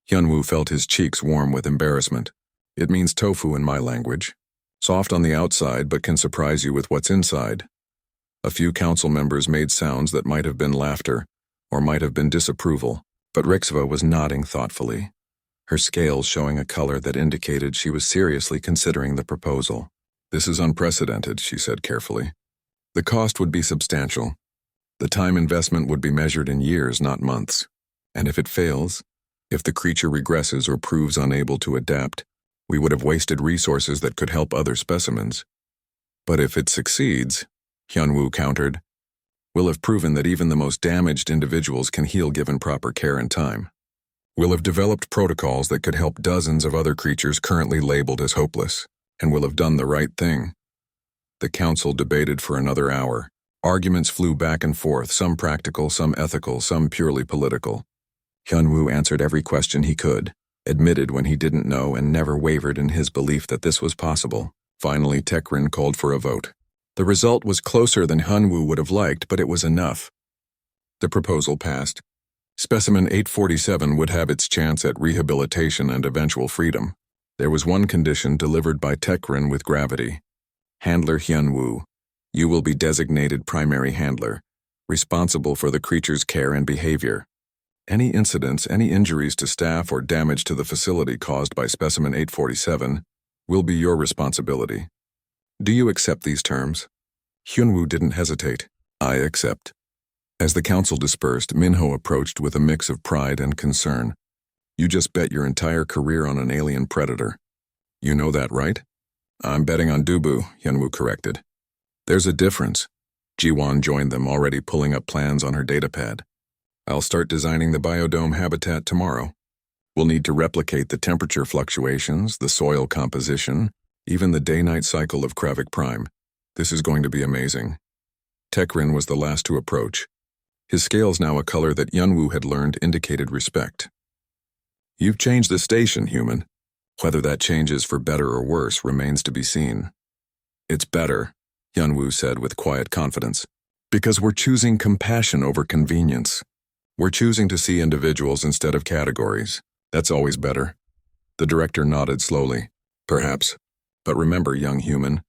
Hyunwoo felt his cheeks warm with embarrassment. It means tofu in my language. Soft on the outside but can surprise you with what's inside. A few council members made sounds that might have been laughter, or might have been disapproval, but Rixiva was nodding thoughtfully, her scales showing a color that indicated she was seriously considering the proposal. This is unprecedented, she said carefully. The cost would be substantial. The time investment would be measured in years, not months. And if it fails, if the creature regresses or proves unable to adapt, we would have wasted resources that could help other specimens. But if it succeeds, Hyunwoo countered, we'll have proven that even the most damaged individuals can heal given proper care and time. We'll have developed protocols that could help dozens of other creatures currently labeled as hopeless, and we'll have done the right thing. The council debated for another hour. Arguments flew back and forth, some practical, some ethical, some purely political. Hyunwoo answered every question he could, admitted when he didn't know, and never wavered in his belief that this was possible. Finally, Tekrin called for a vote. The result was closer than Hyunwoo would have liked, but it was enough. The proposal passed. Specimen 847 would have its chance at rehabilitation and eventual freedom. There was one condition delivered by Tekrin with gravity. Handler Hyunwoo, you will be designated primary handler, responsible for the creature's care and behavior. Any incidents, any injuries to staff or damage to the facility caused by Specimen 847 will be your responsibility. Do you accept these terms? Hyunwoo didn't hesitate. I accept. As the council dispersed, Minho approached with a mix of pride and concern. You just bet your entire career on an alien predator. You know that, right? I'm betting on Dubu, Hyunwoo corrected. There's a difference. Ji-won joined them, already pulling up plans on her datapad. I'll start designing the biodome habitat tomorrow. We'll need to replicate the temperature fluctuations, the soil composition, even the day-night cycle of Kravik Prime. This is going to be amazing. Tekrin was the last to approach. His scales, now a color that Hyunwoo had learned, indicated respect. You've changed the station, human. Whether that changes for better or worse remains to be seen. It's better, Hyunwoo said with quiet confidence. Because we're choosing compassion over convenience. We're choosing to see individuals instead of categories. That's always better. The director nodded slowly. Perhaps. But remember, young human,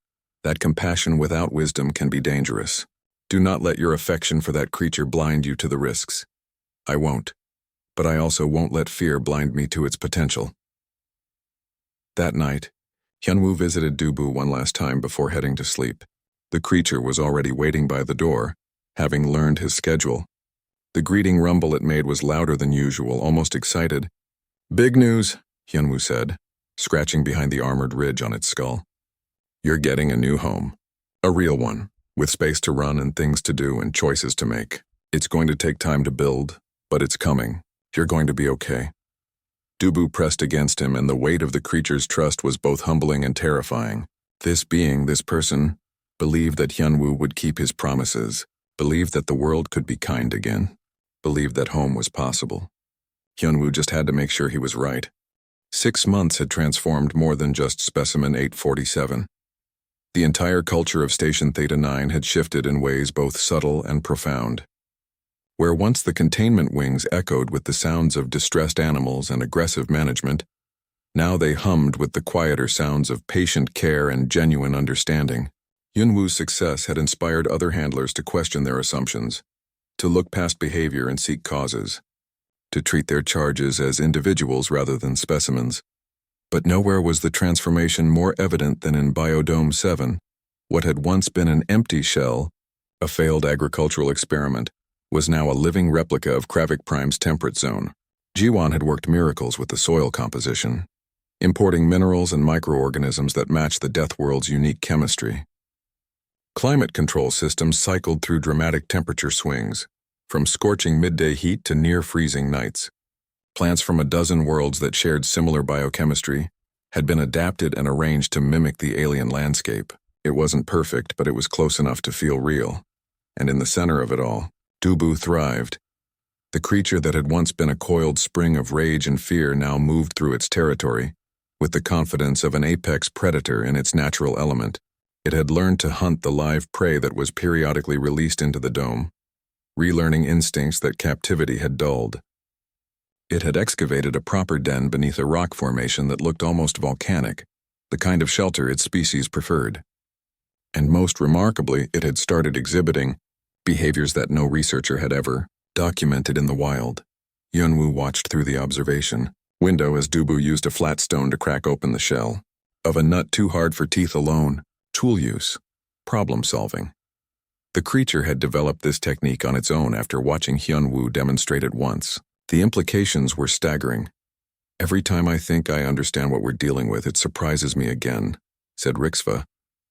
that compassion without wisdom can be dangerous. Do not let your affection for that creature blind you to the risks. I won't. But I also won't let fear blind me to its potential. That night, Hyunwoo visited Dubu one last time before heading to sleep. The creature was already waiting by the door, having learned his schedule. The greeting rumble it made was louder than usual, almost excited. "Big news," Hyunwoo said, scratching behind the armored ridge on its skull. "You're getting a new home. A real one, with space to run and things to do and choices to make. It's going to take time to build, but it's coming. You're going to be okay." Dubu pressed against him, and the weight of the creature's trust was both humbling and terrifying. This being, this person, believed that Hyunwoo would keep his promises, believed that the world could be kind again, believed that home was possible. Hyunwoo just had to make sure he was right. 6 months had transformed more than just Specimen 847. The entire culture of Station Theta 9 had shifted in ways both subtle and profound. Where once the containment wings echoed with the sounds of distressed animals and aggressive management, now they hummed with the quieter sounds of patient care and genuine understanding. Hyunwoo's success had inspired other handlers to question their assumptions, to look past behavior and seek causes, to treat their charges as individuals rather than specimens. But nowhere was the transformation more evident than in Biodome 7. What had once been an empty shell, a failed agricultural experiment, was now a living replica of Kravik Prime's temperate zone. Jiwon had worked miracles with the soil composition, importing minerals and microorganisms that matched the Death World's unique chemistry. Climate control systems cycled through dramatic temperature swings, from scorching midday heat to near-freezing nights. Plants from a dozen worlds that shared similar biochemistry had been adapted and arranged to mimic the alien landscape. It wasn't perfect, but it was close enough to feel real. And in the center of it all, Dubu thrived. The creature that had once been a coiled spring of rage and fear now moved through its territory, with the confidence of an apex predator in its natural element. It had learned to hunt the live prey that was periodically released into the dome, relearning instincts that captivity had dulled. It had excavated a proper den beneath a rock formation that looked almost volcanic, the kind of shelter its species preferred. And most remarkably, it had started exhibiting behaviors that no researcher had ever documented in the wild. Hyunwoo watched through the observation window as Dubu used a flat stone to crack open the shell. Of a nut too hard for teeth alone, tool use, problem solving. The creature had developed this technique on its own after watching Hyunwoo demonstrate it once. The implications were staggering. "Every time I think I understand what we're dealing with, it surprises me again," said Rixva,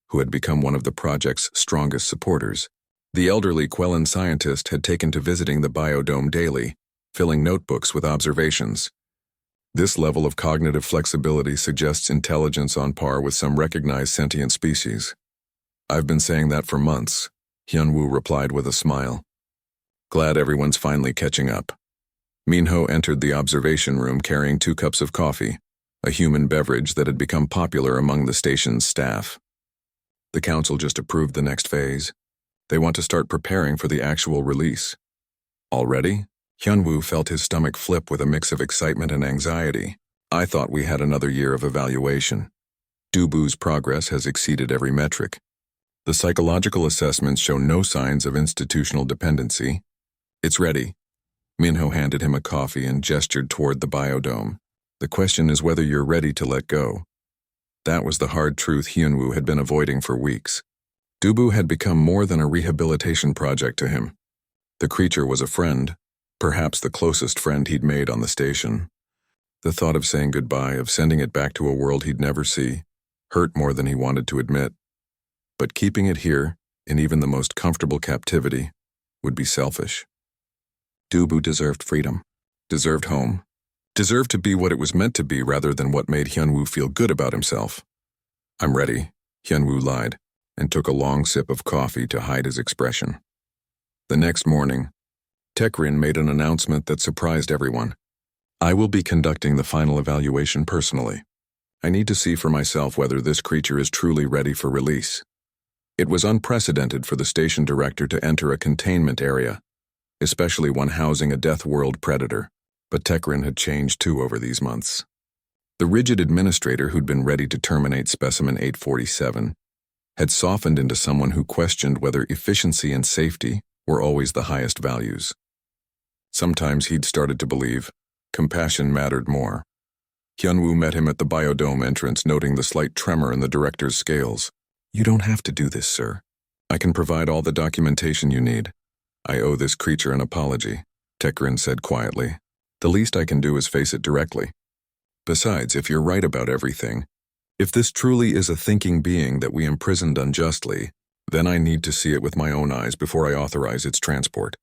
who had become one of the project's strongest supporters. The elderly Quellan scientist had taken to visiting the biodome daily, filling notebooks with observations. This level of cognitive flexibility suggests intelligence on par with some recognized sentient species. "I've been saying that for months," Hyunwoo replied with a smile. "Glad everyone's finally catching up." Minho entered the observation room carrying 2 cups of coffee, a human beverage that had become popular among the station's staff. "The council just approved the next phase. They want to start preparing for the actual release." "Already?" Hyunwoo felt his stomach flip with a mix of excitement and anxiety. "I thought we had another year of evaluation. Dubu's progress has exceeded every metric. The psychological assessments show no signs of institutional dependency. It's ready." Minho handed him a coffee and gestured toward the biodome. "The question is whether you're ready to let go." That was the hard truth Hyunwoo had been avoiding for weeks. Dubu had become more than a rehabilitation project to him. The creature was a friend, perhaps the closest friend he'd made on the station. The thought of saying goodbye, of sending it back to a world he'd never see, hurt more than he wanted to admit. But keeping it here, in even the most comfortable captivity, would be selfish. Dubu deserved freedom, deserved home, deserved to be what it was meant to be rather than what made Hyunwoo feel good about himself. "I'm ready," Hyunwoo lied, and took a long sip of coffee to hide his expression. The next morning, Tekrin made an announcement that surprised everyone. "I will be conducting the final evaluation personally. I need to see for myself whether this creature is truly ready for release." It was unprecedented for the station director to enter a containment area, especially one housing a Death World predator, but Tekrin had changed too over these months. The rigid administrator who'd been ready to terminate Specimen 847 had softened into someone who questioned whether efficiency and safety were always the highest values. Sometimes he'd started to believe compassion mattered more. Hyunwoo met him at the biodome entrance, noting the slight tremor in the director's scales. "You don't have to do this, sir. I can provide all the documentation you need. I owe this creature an apology," Tekrin said quietly. "The least I can do is face it directly. Besides, if you're right about everything, if this truly is a thinking being that we imprisoned unjustly, then I need to see it with my own eyes before I authorize its transport."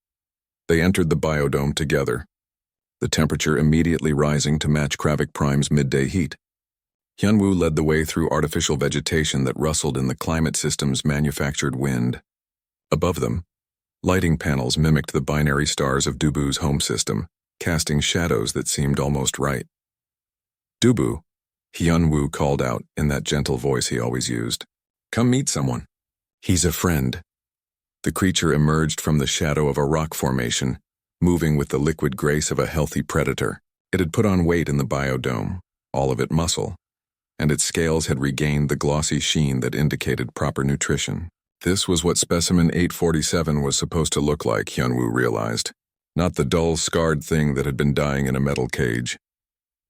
They entered the biodome together, the temperature immediately rising to match Kravik Prime's midday heat. Hyunwoo led the way through artificial vegetation that rustled in the climate system's manufactured wind. Above them, lighting panels mimicked the binary stars of Dubu's home system, casting shadows that seemed almost right. "Dubu," Hyunwoo called out in that gentle voice he always used. "Come meet someone." "He's a friend." The creature emerged from the shadow of a rock formation, moving with the liquid grace of a healthy predator. It had put on weight in the biodome, all of it muscle, and its scales had regained the glossy sheen that indicated proper nutrition. This was what Specimen 847 was supposed to look like, Hyunwoo realized, not the dull, scarred thing that had been dying in a metal cage.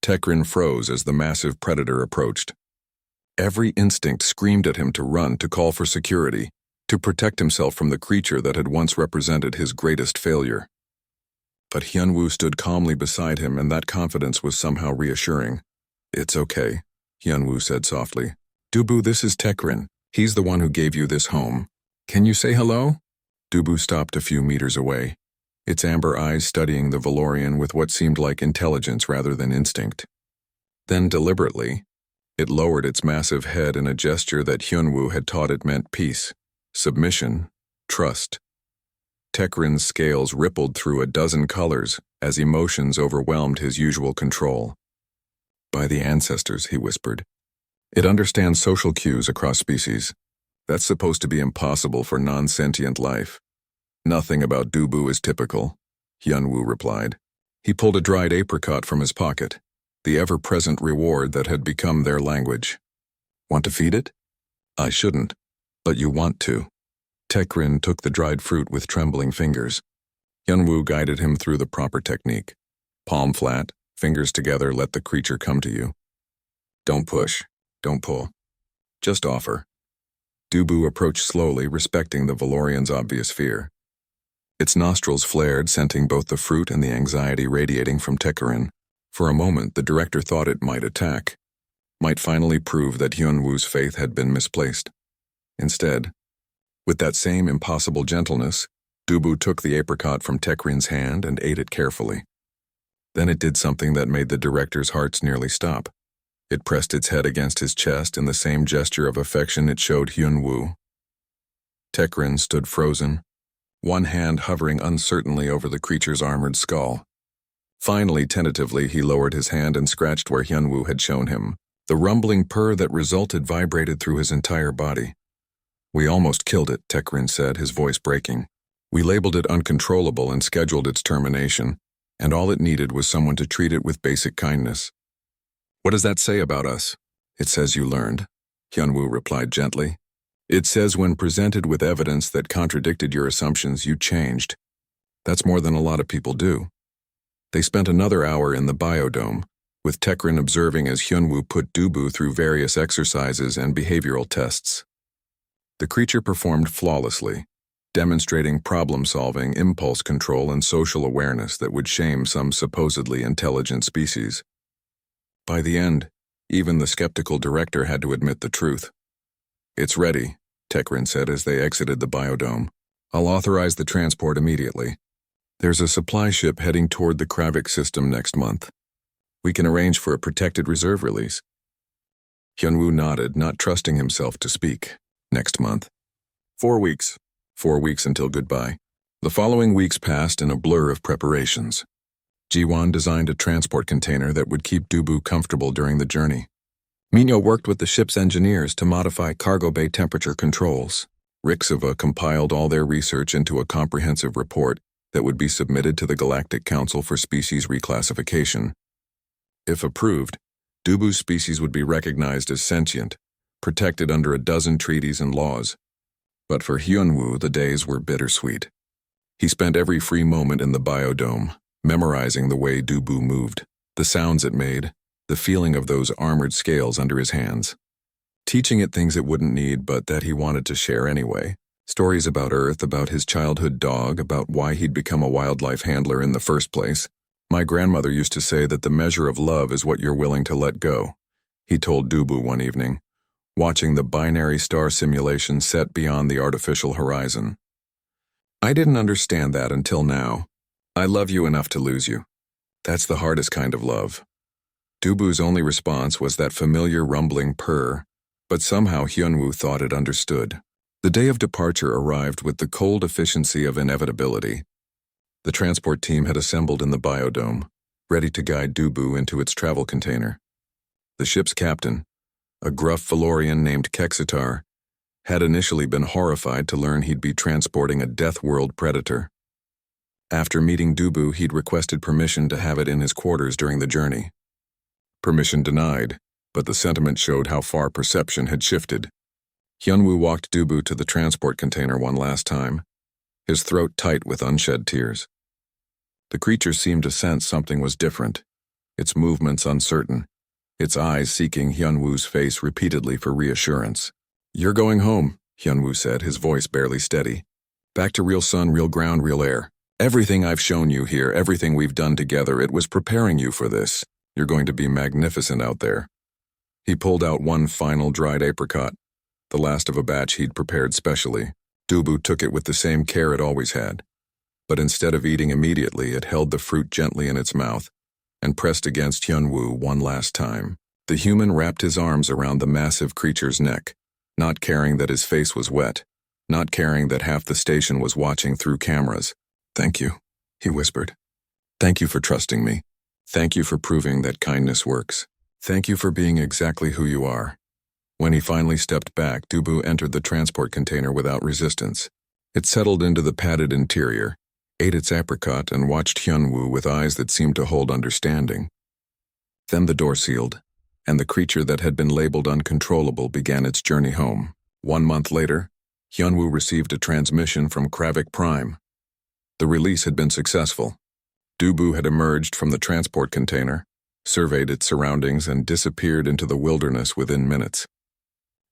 Tekrin froze as the massive predator approached. Every instinct screamed at him to run, to call for security, to protect himself from the creature that had once represented his greatest failure. But Hyunwoo stood calmly beside him, and that confidence was somehow reassuring. "It's okay," Hyunwoo said softly. "Dubu, this is Tekrin. He's the one who gave you this home. Can you say hello?" Dubu stopped a few meters away, its amber eyes studying the Valorian with what seemed like intelligence rather than instinct. Then, deliberately, it lowered its massive head in a gesture that Hyunwoo had taught it meant peace, submission, trust. Tekrin's scales rippled through a dozen colors as emotions overwhelmed his usual control. "By the ancestors," he whispered. "It understands social cues across species. That's supposed to be impossible for non-sentient life." "Nothing about Dubu is typical," Hyunwoo replied. He pulled a dried apricot from his pocket, the ever-present reward that had become their language. "Want to feed it?" "I shouldn't, but you want to." Tekrin took the dried fruit with trembling fingers. Hyunwoo guided him through the proper technique. Palm flat, fingers together, let the creature come to you. Don't push, don't pull. Just offer. Dubu approached slowly, respecting the Valorian's obvious fear. Its nostrils flared, scenting both the fruit and the anxiety radiating from Tekrin. For a moment, the director thought it might attack, might finally prove that Hyunwoo's faith had been misplaced. Instead, with that same impossible gentleness, Dubu took the apricot from Tekrin's hand and ate it carefully. Then it did something that made the director's hearts nearly stop. It pressed its head against his chest in the same gesture of affection it showed Hyunwoo. Tekrin stood frozen, one hand hovering uncertainly over the creature's armored skull. Finally, tentatively, he lowered his hand and scratched where Hyunwoo had shown him. The rumbling purr that resulted vibrated through his entire body. "We almost killed it," Tekrin said, his voice breaking. "We labeled it uncontrollable and scheduled its termination, and all it needed was someone to treat it with basic kindness." "What does that say about us?" "It says you learned," Hyunwoo replied gently. "It says when presented with evidence that contradicted your assumptions, you changed. That's more than a lot of people do." They spent another hour in the biodome, with Tekrin observing as Hyunwoo put Dubu through various exercises and behavioral tests. The creature performed flawlessly, demonstrating problem-solving, impulse control, and social awareness that would shame some supposedly intelligent species. By the end, even the skeptical director had to admit the truth. "It's ready," Tekrin said as they exited the biodome. "I'll authorize the transport immediately. There's a supply ship heading toward the Kravik system next month. We can arrange for a protected reserve release." Hyunwoo nodded, not trusting himself to speak. "Next month. 4 weeks. 4 weeks until goodbye." The following weeks passed in a blur of preparations. Jiwon designed a transport container that would keep Dubu comfortable during the journey. Minyo worked with the ship's engineers to modify cargo bay temperature controls. Rixiva compiled all their research into a comprehensive report that would be submitted to the Galactic Council for Species Reclassification. If approved, Dubu's species would be recognized as sentient, protected under a dozen treaties and laws. But for Hyunwoo, the days were bittersweet. He spent every free moment in the biodome, memorizing the way Dubu moved, the sounds it made, the feeling of those armored scales under his hands. Teaching it things it wouldn't need but that he wanted to share anyway. Stories about Earth, about his childhood dog, about why he'd become a wildlife handler in the first place. My grandmother used to say that the measure of love is what you're willing to let go, he told Dubu one evening, watching the binary star simulation set beyond the artificial horizon. I didn't understand that until now. I love you enough to lose you. That's the hardest kind of love. Dubu's only response was that familiar rumbling purr, but somehow Hyunwoo thought it understood. The day of departure arrived with the cold efficiency of inevitability. The transport team had assembled in the biodome, ready to guide Dubu into its travel container. The ship's captain, a gruff Valorian named Kexitar, had initially been horrified to learn he'd be transporting a Death World predator. After meeting Dubu, he'd requested permission to have it in his quarters during the journey. Permission denied, but the sentiment showed how far perception had shifted. Hyunwoo walked Dubu to the transport container one last time, his throat tight with unshed tears. The creature seemed to sense something was different, its movements uncertain, its eyes seeking Hyunwoo's face repeatedly for reassurance. "You're going home," Hyunwoo said, his voice barely steady. "Back to real sun, real ground, real air. Everything I've shown you here, everything we've done together, it was preparing you for this. You're going to be magnificent out there." He pulled out one final dried apricot, the last of a batch he'd prepared specially. Dubu took it with the same care it always had, but instead of eating immediately, it held the fruit gently in its mouth and pressed against Hyunwoo one last time. The human wrapped his arms around the massive creature's neck, not caring that his face was wet, not caring that half the station was watching through cameras. "Thank you," he whispered. "Thank you for trusting me. Thank you for proving that kindness works. Thank you for being exactly who you are." When he finally stepped back, Dubu entered the transport container without resistance. It settled into the padded interior, ate its apricot, and watched Hyunwoo with eyes that seemed to hold understanding. Then the door sealed, and the creature that had been labeled uncontrollable began its journey home. 1 month later, Hyunwoo received a transmission from Kravik Prime. The release had been successful. Dubu had emerged from the transport container, surveyed its surroundings, and disappeared into the wilderness within minutes.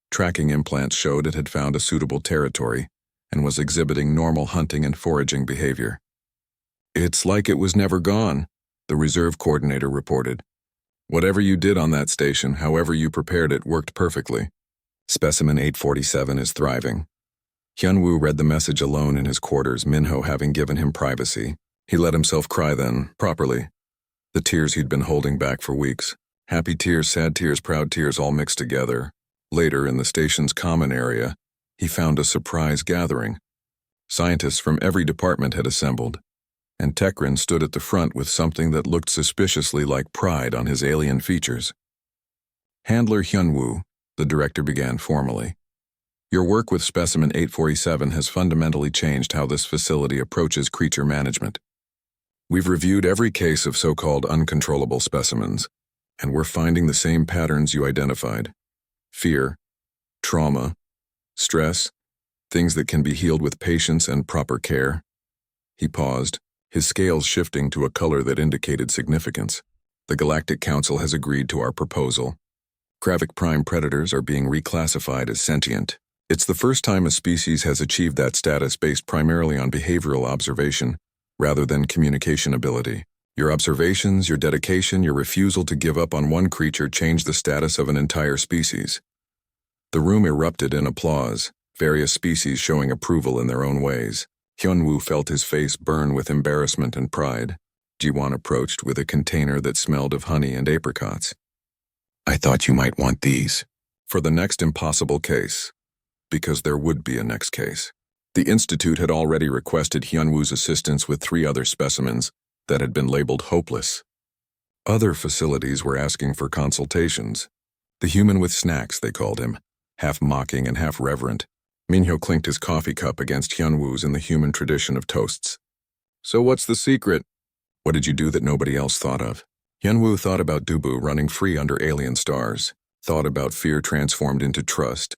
Tracking implants showed it had found a suitable territory and was exhibiting normal hunting and foraging behavior. "It's like it was never gone," the reserve coordinator reported. "Whatever you did on that station, however you prepared it, worked perfectly. Specimen 847 is thriving." Hyunwoo read the message alone in his quarters, Minho having given him privacy. He let himself cry then, properly. The tears he'd been holding back for weeks. Happy tears, sad tears, proud tears, all mixed together. Later, in the station's common area, he found a surprise gathering. Scientists from every department had assembled, and Tekrin stood at the front with something that looked suspiciously like pride on his alien features. "Handler Hyunwoo," the director began formally. "Your work with Specimen 847 has fundamentally changed how this facility approaches creature management. We've reviewed every case of so-called uncontrollable specimens, and we're finding the same patterns you identified. Fear, trauma, stress, things that can be healed with patience and proper care." He paused, his scales shifting to a color that indicated significance. "The Galactic Council has agreed to our proposal. Kravik Prime predators are being reclassified as sentient. It's the first time a species has achieved that status based primarily on behavioral observation, rather than communication ability. Your observations, your dedication, your refusal to give up on one creature changed the status of an entire species." The room erupted in applause, various species showing approval in their own ways. Hyunwoo felt his face burn with embarrassment and pride. Jiwon approached with a container that smelled of honey and apricots. "I thought you might want these for the next impossible case," because there would be a next case. The Institute had already requested Hyunwoo's assistance with 3 other specimens that had been labeled hopeless. Other facilities were asking for consultations. The human with snacks, they called him, half mocking and half reverent. Minho clinked his coffee cup against Hyunwoo's in the human tradition of toasts. So what's the secret? What did you do that nobody else thought of? Hyunwoo thought about Dubu running free under alien stars, thought about fear transformed into trust,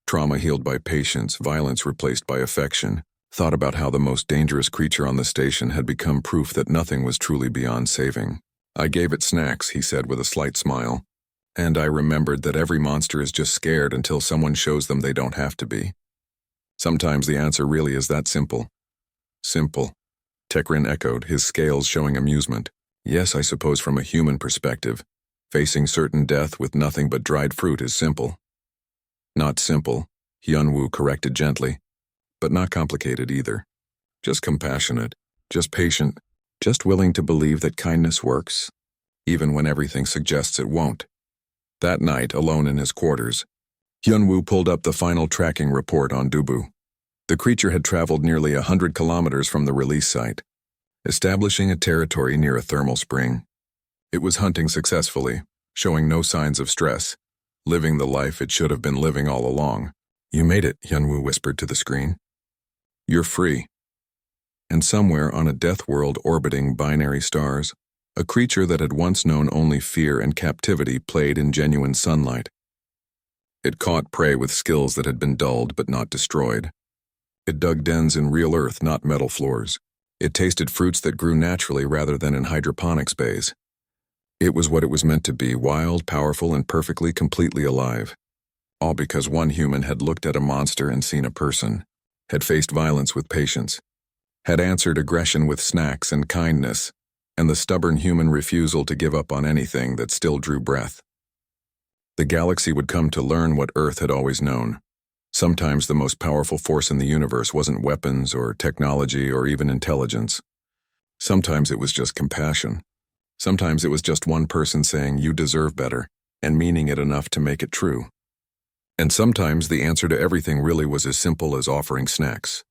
trauma healed by patience, violence replaced by affection, thought about how the most dangerous creature on the station had become proof that nothing was truly beyond saving. I gave it snacks, he said with a slight smile. And I remembered that every monster is just scared until someone shows them they don't have to be. Sometimes the answer really is that simple. Simple. Tekrin echoed, his scales showing amusement. Yes, I suppose from a human perspective, facing certain death with nothing but dried fruit is simple. Not simple, Hyunwoo corrected gently, but not complicated either. Just compassionate, just patient, just willing to believe that kindness works, even when everything suggests it won't. That night, alone in his quarters, Hyunwoo pulled up the final tracking report on Dubu. The creature had traveled nearly 100 kilometers from the release site, establishing a territory near a thermal spring. It was hunting successfully, showing no signs of stress, living the life it should have been living all along. You made it, Hyunwoo whispered to the screen. You're free. And somewhere on a death world orbiting binary stars, a creature that had once known only fear and captivity played in genuine sunlight. It caught prey with skills that had been dulled but not destroyed. It dug dens in real earth, not metal floors. It tasted fruits that grew naturally rather than in hydroponics bays. It was what it was meant to be, wild, powerful, and perfectly, completely alive. All because one human had looked at a monster and seen a person, had faced violence with patience, had answered aggression with snacks and kindness, and the stubborn human refusal to give up on anything that still drew breath. The galaxy would come to learn what Earth had always known. Sometimes the most powerful force in the universe wasn't weapons or technology or even intelligence. Sometimes it was just compassion. Sometimes it was just one person saying, "You deserve better," and meaning it enough to make it true. And sometimes the answer to everything really was as simple as offering snacks.